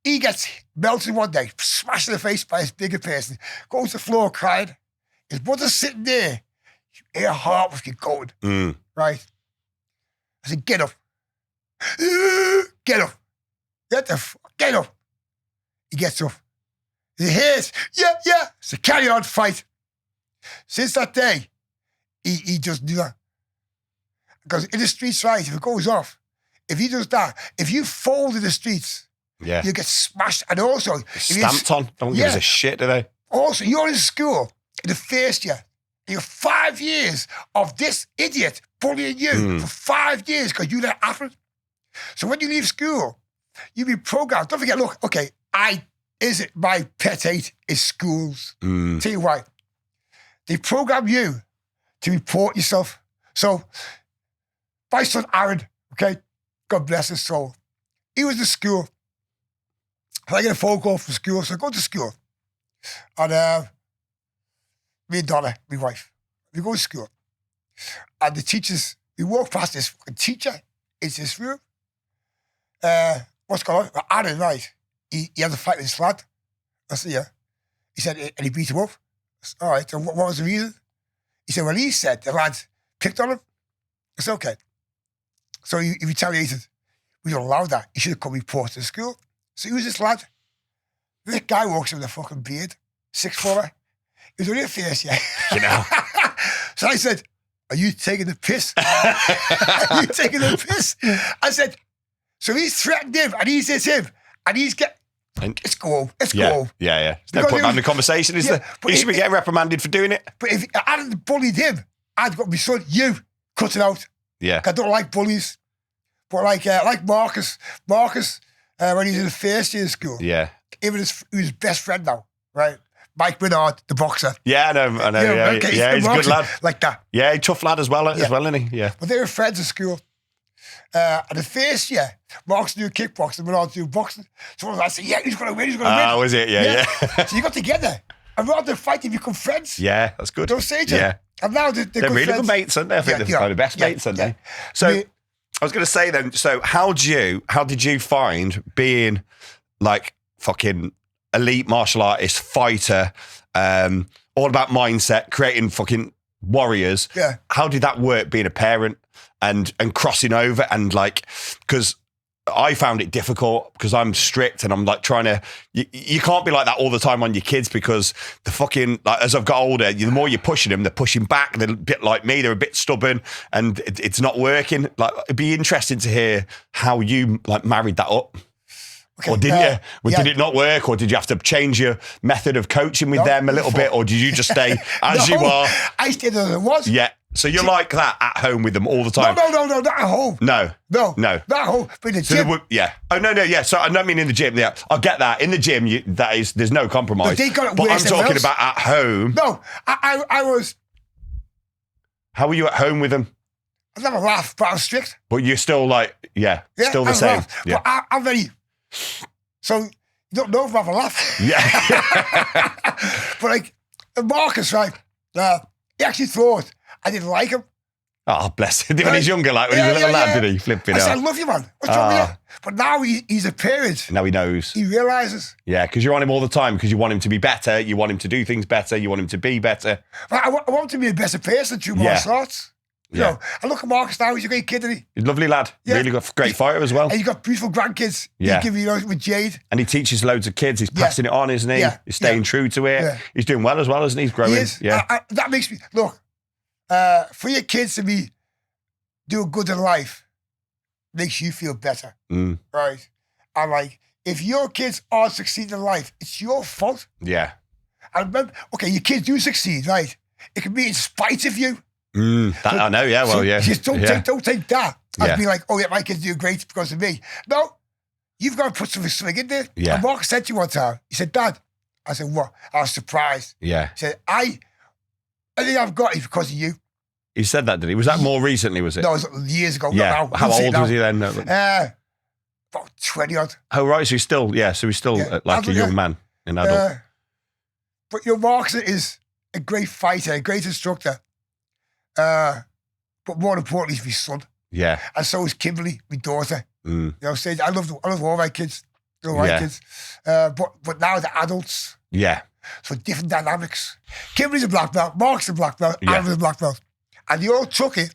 he gets melted one day, smashed in the face by his bigger person, goes to the floor crying. His mother's sitting there. Her heart was going. Right? I said, get up. Get up. Get up. He gets up. He hears, yeah. So carry on, fight. Since that day, he just do that. Because in the streets, right, if it goes off, if he does that, if you fold in the streets, you get smashed. And also, stamped on. Don't give us a shit, do they? Also, you're in school in the first year. You have 5 years of this idiot bullying you for 5 years because you let it happen. So when you leave school, you be programmed. Don't forget, look, okay, my pet hate is schools. Tell you why. They program you to report yourself. So my son Aaron, okay, God bless his soul, he was in school. I get a phone call from school, so I go to school. And me and Donna, my wife, we go to school. And the teachers, we walk past this fucking teacher in this room. What's going on? Well, Aaron, right, he had a fight with his lad. I said, yeah. He said, and he beat him up. I said, all right, so what was the reason? He said, well, he said the lad picked on him. I said, okay. So he retaliated. We don't allow that. He should have come report to the school. So he was this lad. This guy walks in with a fucking beard, 6'4". He was only a face, yeah. You know. So I said, are you taking the piss? Are you taking the piss? I said, so he's threatened him, and he says him, and he's let's go home. Let's go home. Yeah. There's no point having a conversation, is there? He should be getting reprimanded for doing it. But if I hadn't bullied him, I'd got my son, you, cut it out. Yeah. I don't like bullies. But like Marcus, when he's in the first year of school, even his best friend now, right? Mike Bernard, the boxer. Yeah, I know. He's a good lad. Like that. Yeah, tough lad as well, isn't he? Yeah. But they were friends at school. And the first year, Mark's doing kickboxing, Bernard's doing boxing. So I said, yeah, he's going to win, Oh, was it? Yeah. So you got together. And rather than fight, you become friends. Yeah, that's good. Don't say to Yeah. And now they're really friends. good mates, aren't they? I think they're kind of best mates, aren't they? So I was going to say then, so how did you find being like fucking elite martial artist, fighter, all about mindset, creating fucking warriors? Yeah. How did that work being a parent and crossing over and like, because I found it difficult because I'm strict and I'm like trying to, you can't be like that all the time on your kids because the fucking, like as I've got older, the more you're pushing them, they're pushing back. They're a bit like me. They're a bit stubborn and it's not working. Like it'd be interesting to hear how you like married that up. Okay, or didn't you? Or did it not work? Or did you have to change your method of coaching with them a little bit? Or did you just stay as you are? I stayed as it was. Yeah. So you're like that at home with them all the time? No, not at home. No. Not at home. But in the gym. Yeah. Oh, no, yeah. So I don't mean in the gym. Yeah, I get that. In the gym, there's no compromise. They got it but I'm worse than talking else. about at home. No, I was. How were you at home with them? I never laugh, but I'm strict. But you're still like, still the same. Laugh. Yeah. But I'm very. So you don't know if I have a laugh. Yeah. But like Marcus, right? He actually thought I didn't like him. Oh, bless him. When he's younger, like when he was a little lad, did he? Flipping out. I said, I love you, man. What's wrong with you? But now he's a parent. Now he knows. He realises. Yeah, because you're on him all the time because you want him to be better. You want him to do things better. You want him to be better. I want him to be a better person through martial arts. You know, I look at Marcus now, he's a great kid, isn't he? He's a lovely lad. Yeah. Really good, great fighter as well. And he's got beautiful grandkids. Yeah. With Jade. And he teaches loads of kids. He's passing it on, isn't he? Yeah. He's staying true to it. Yeah. He's doing well as well, isn't he? He's growing. He is. Yeah. That makes me, look, for your kids to be doing good in life makes you feel better. Right? And like, if your kids aren't succeeding in life, it's your fault. Yeah. And remember, okay, your kids do succeed, right? It can be in spite of you. I know, yeah, well, yeah. Just don't take that as being like, oh yeah, my kids do great because of me. No, you've got to put something in there. Yeah. And Mark said to you one time, he said, Dad, I said, what? I was surprised. Yeah. He said, everything I've got is because of you. He said that, did he? Was that more recently, was it? No, it was years ago. Yeah. Now. How old was he then? About 20 odd. Oh, right. So he's still, like a young man, an adult. But your Mark is a great fighter, a great instructor. But more importantly, he's my son. Yeah. And so is Kimberly, my daughter. You know, I love all my kids. All my kids. But now the adults. Yeah. So different dynamics. Kimberly's a black belt, Mark's a black belt, I'm a black belt. And they all took it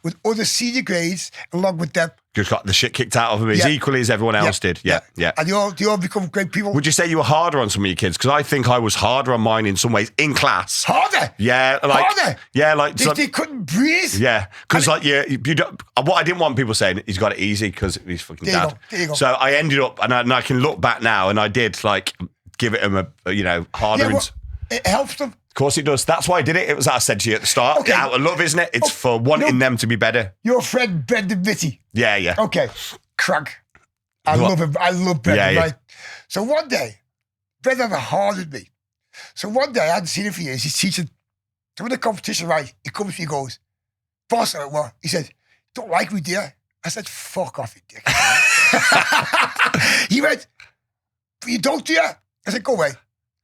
with other senior grades along with them. Just got the shit kicked out of them as equally as everyone else did. Yeah. And they all become great people. Would you say you were harder on some of your kids? Because I think I was harder on mine in some ways in class. Harder? Yeah. Harder? Yeah, like... They couldn't breathe. Yeah. Because like, you don't, what I didn't want people saying, he's got it easy because he's fucking dad. There you go. So I ended up, and I can look back now, and I did like give it him harder. Yeah, it helps them. Of course it does. That's why I did it. It was that I said to you at the start. Okay. Out of love, isn't it? It's for wanting them to be better. Your friend Brendan Mitty. Yeah. Okay. Crank. I love him. I love Brendan, right? So one day, Brendan had hard with me. So one day, I hadn't seen him for years. He's teaching. So in the competition, right, he comes to me and goes, boss, what? He said, don't like me, dear. I said, fuck off, you dick. He went, but you don't, dear. I said, go away.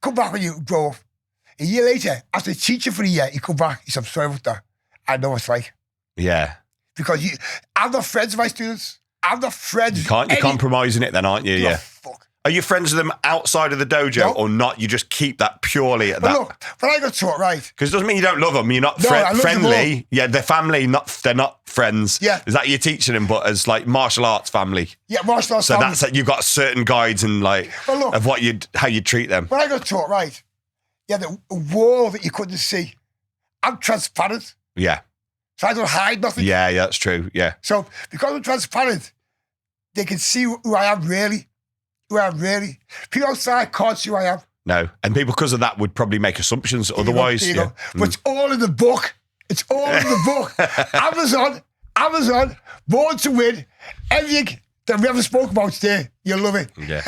Come back when you grow up. A year later, after teaching for a year, he come back. He said, I'm sorry about that. I know what it's like. Yeah. Because I'm not friends with my students. I'm not friends. You're compromising it then, aren't you? Yeah. Fuck. Are you friends with them outside of the dojo or not? You just keep that purely at that? Look, when I got taught, right. Because it doesn't mean you don't love them. You're not friendly. Yeah, they're family, they're not friends. Yeah. Is that you're teaching them, but as like martial arts family? Yeah, martial arts family. So that's you've got certain guides and like of how you treat them. When I got taught, right, the wall that you couldn't see. I'm transparent. Yeah. So I don't hide nothing. Yeah, that's true. Yeah. So because I'm transparent, they can see who I am really. Who I am really. People outside can't see who I am. No. And people, because of that, would probably make assumptions otherwise. There you go. But it's all in the book. It's all in the book. Amazon, Born to Win, everything that we ever spoke about today. You'll love it. Yeah.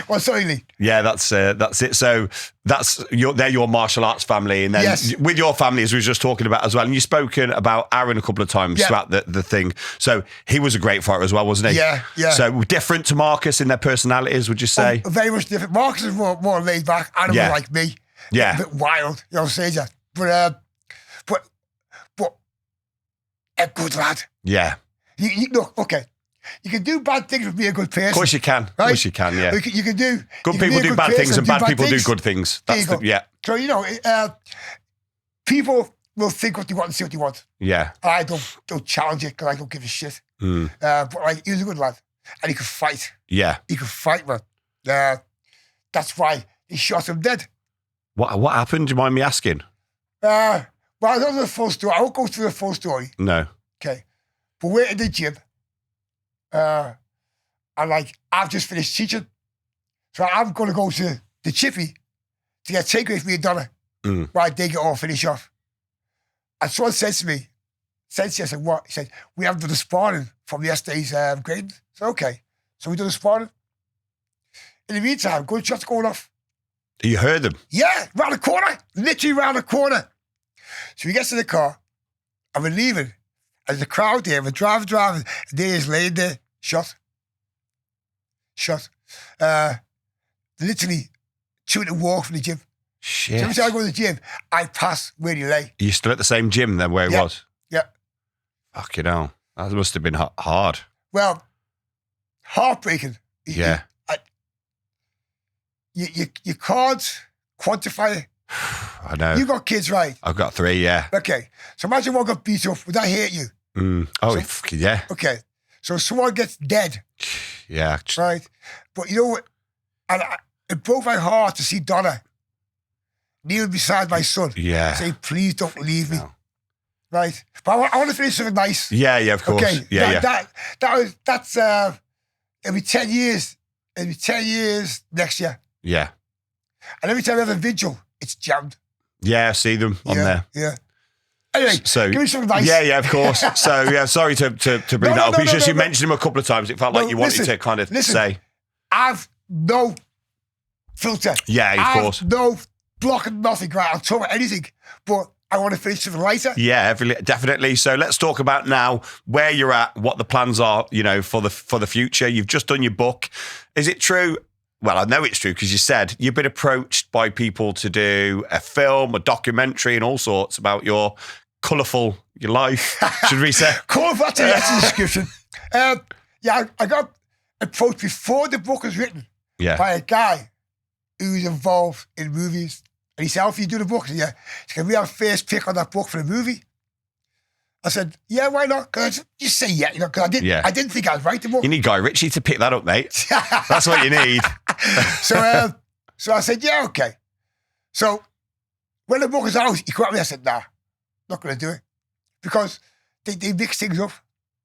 Well, sorry, Lee. Yeah, that's it. So they're your martial arts family, and then with your family, as we were just talking about as well. And you've spoken about Aaron a couple of times throughout the thing. So he was a great fighter as well, wasn't he? Yeah. So different to Marcus in their personalities, would you say? Very much different. Marcus is more laid back, animal like me. Yeah, a bit wild. You know what I'm saying? But a good lad. Yeah. You look, okay. You can do bad things with being a good person. Of course you can. Right? Of course you can, yeah. You can do... Good people do bad things and bad people do good things. That's So, people will think what they want and say what they want. Yeah. And I don't challenge it because I don't give a shit. But like, he was a good lad. And he could fight. Yeah. He could fight, man. That's why he shot him dead. What happened? Do you mind me asking? Well, I don't know the full story. I won't go through the full story. No. Okay. But we're in the gym. And like, I've just finished teaching. So I'm going to go to the Chippy to get takeaway for me and Donna. While they get all finish off. And someone said to me, I said, what? He said, we haven't done the sparring from yesterday's grading. I said, okay. So we done the sparring. In the meantime, good shots going off. You heard them? Yeah, round the corner. Literally round the corner. So we get to the car and we're leaving. And there's a crowd there. We're driving. And there is laying there. Shot. Literally 2-minute walk from the gym. Shit. So every time I go to the gym, I pass where he lay. Are you still at the same gym then where he was? Yeah. Fucking hell. That must have been hard. Well, heartbreaking. Yeah. You can't quantify it. I know. You got kids, right? I've got 3, yeah. Okay. So imagine one got beat up. Would that hurt you? Fucking yeah. Okay. So someone gets dead. Yeah. Right? But you know what? And it broke my heart to see Donna kneel beside my son. Yeah. Say, please don't leave me. No. Right? But I want to finish something nice. Yeah, of course. Okay. That's it'll be 10 years. It'll be 10 years next year. Yeah. And every time I have a vigil, it's jammed. Yeah, I see them on there. Yeah. Anyway, so, give me something nice. Yeah, of course. So, yeah, sorry to bring that up. It's just you mentioned him a couple of times. It felt like you wanted to kind of say. I've no filter. Yeah, of course. No blocking nothing, right? I'll talk about anything, but I want to finish something lighter. Yeah, definitely. So let's talk about now where you're at, what the plans are, for the future. You've just done your book. Is it true? well, I know it's true because you said you've been approached by people to do a film, a documentary, and all sorts about your colourful your life. Should we say colourful? That's a description. Yeah, I got approached before the book was written by a guy who's involved in movies, and he said, "Alfie, you do the book?" I said, "Yeah." He said, "Can we have first pick on that book for the movie?" I said, "Yeah, why not?" Because I just say yeah, because I didn't think I'd write the book. You need Guy Ritchie to pick that up, mate. That's what you need. So I said, "Yeah, okay." So when the book was out, he came at me. I said, "Nah, not going to do it," because they mix things up,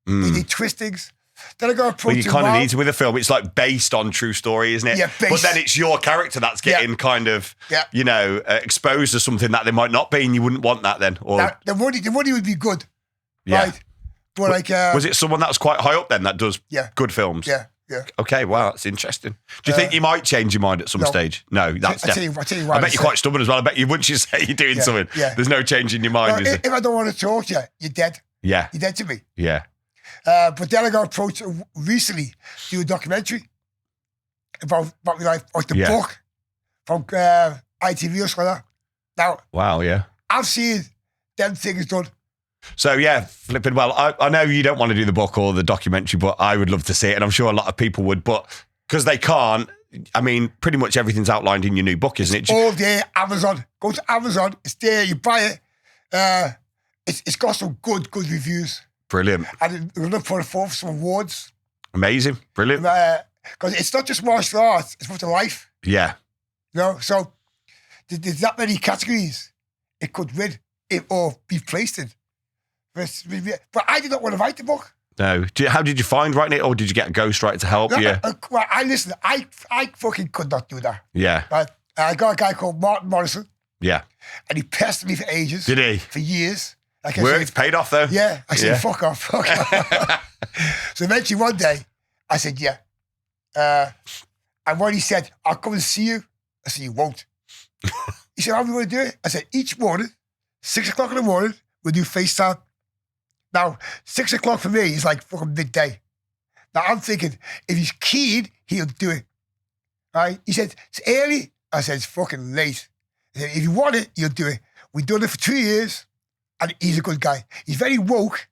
they twist things. Then I got approached. Well, you kind of need to with a film. It's like based on true story, isn't it? Yeah, but then it's your character that's getting kind of, exposed to something that they might not be, and you wouldn't want that then. Or now, the money would be good, right? But like, was it someone that was quite high up then that does good films? Yeah. Okay, wow, that's interesting. Do you think you might change your mind at some stage? No, that's definitely. I tell you what. I bet you're quite stubborn as well. I bet you once you say you're doing something, there's no change in your mind. Well, if I don't want to talk to you, you're dead. Yeah, you're dead to me. Yeah. But then I got approached recently to do a documentary about my life, like the book from ITV or something like that. Now, wow, yeah, I've seen them things done. So yeah, flipping. Well, I know you don't want to do the book or the documentary, but I would love to see it, and I'm sure a lot of people would. But because they can't, I mean, pretty much everything's outlined in your new book, isn't it? All day, Amazon. Go to Amazon. It's there. You buy it. It's got some good reviews. Brilliant. And we're going to put it forward for some awards. Amazing. Brilliant. Because it's not just martial arts, it's about the life. Yeah. You know, so there's that many categories it could win or be placed in. But I did not want to write the book. No. How did you find writing it, or did you get a ghostwriter to help you? Well, I fucking could not do that. Yeah. I got a guy called Martin Morrison. Yeah. And he pestered me for ages. Did he? For years. Like Worked, paid off though. Yeah. I said, fuck off. So eventually one day, I said, yeah. And when he said, I'll come and see you, I said, you won't. He said, how are we going to do it? I said, each morning, 6 o'clock in the morning, we'll do FaceTime. Now, 6 o'clock for me is like fucking midday. Now I'm thinking, if he's keen, he'll do it. Right? He said, it's early. I said, it's fucking late. He said, if you want it, you'll do it. We've done it for 2 years. And he's a good guy. He's very woke.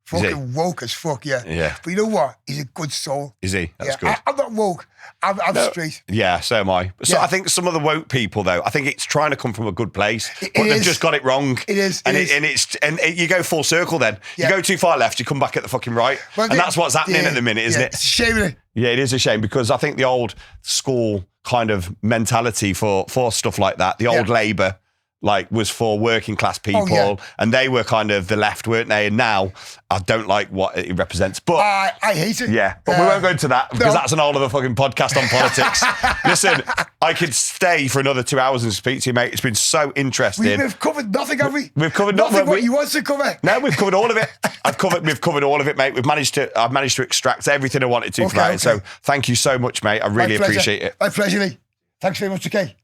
Fucking woke as fuck, yeah. Yeah. But you know what? He's a good soul. Is he? That's good. I'm not woke. I'm straight. Yeah, so am I. So I think some of the woke people, though, I think it's trying to come from a good place, but they've just got it wrong. It is. And you go full circle then. Yeah. You go too far left, you come back at the fucking right. Well, and that's what's happening at the minute, isn't it? It's a shame, isn't it? Yeah, it is a shame because I think the old school kind of mentality for stuff like that, the old Labour, like was for working class people and they were kind of the left, weren't they? And now I don't like what it represents. But I hate it. Yeah, but we won't go into that because that's an whole other fucking podcast on politics. Listen, I could stay for another 2 hours and speak to you, mate. It's been so interesting. We've covered nothing, have we? We've covered nothing. What you want to cover? No, we've covered all of it. We've covered all of it, mate. I've managed to extract everything I wanted to from it. So thank you so much, mate. I really appreciate it. My pleasure, Lee. Thanks very much, okay?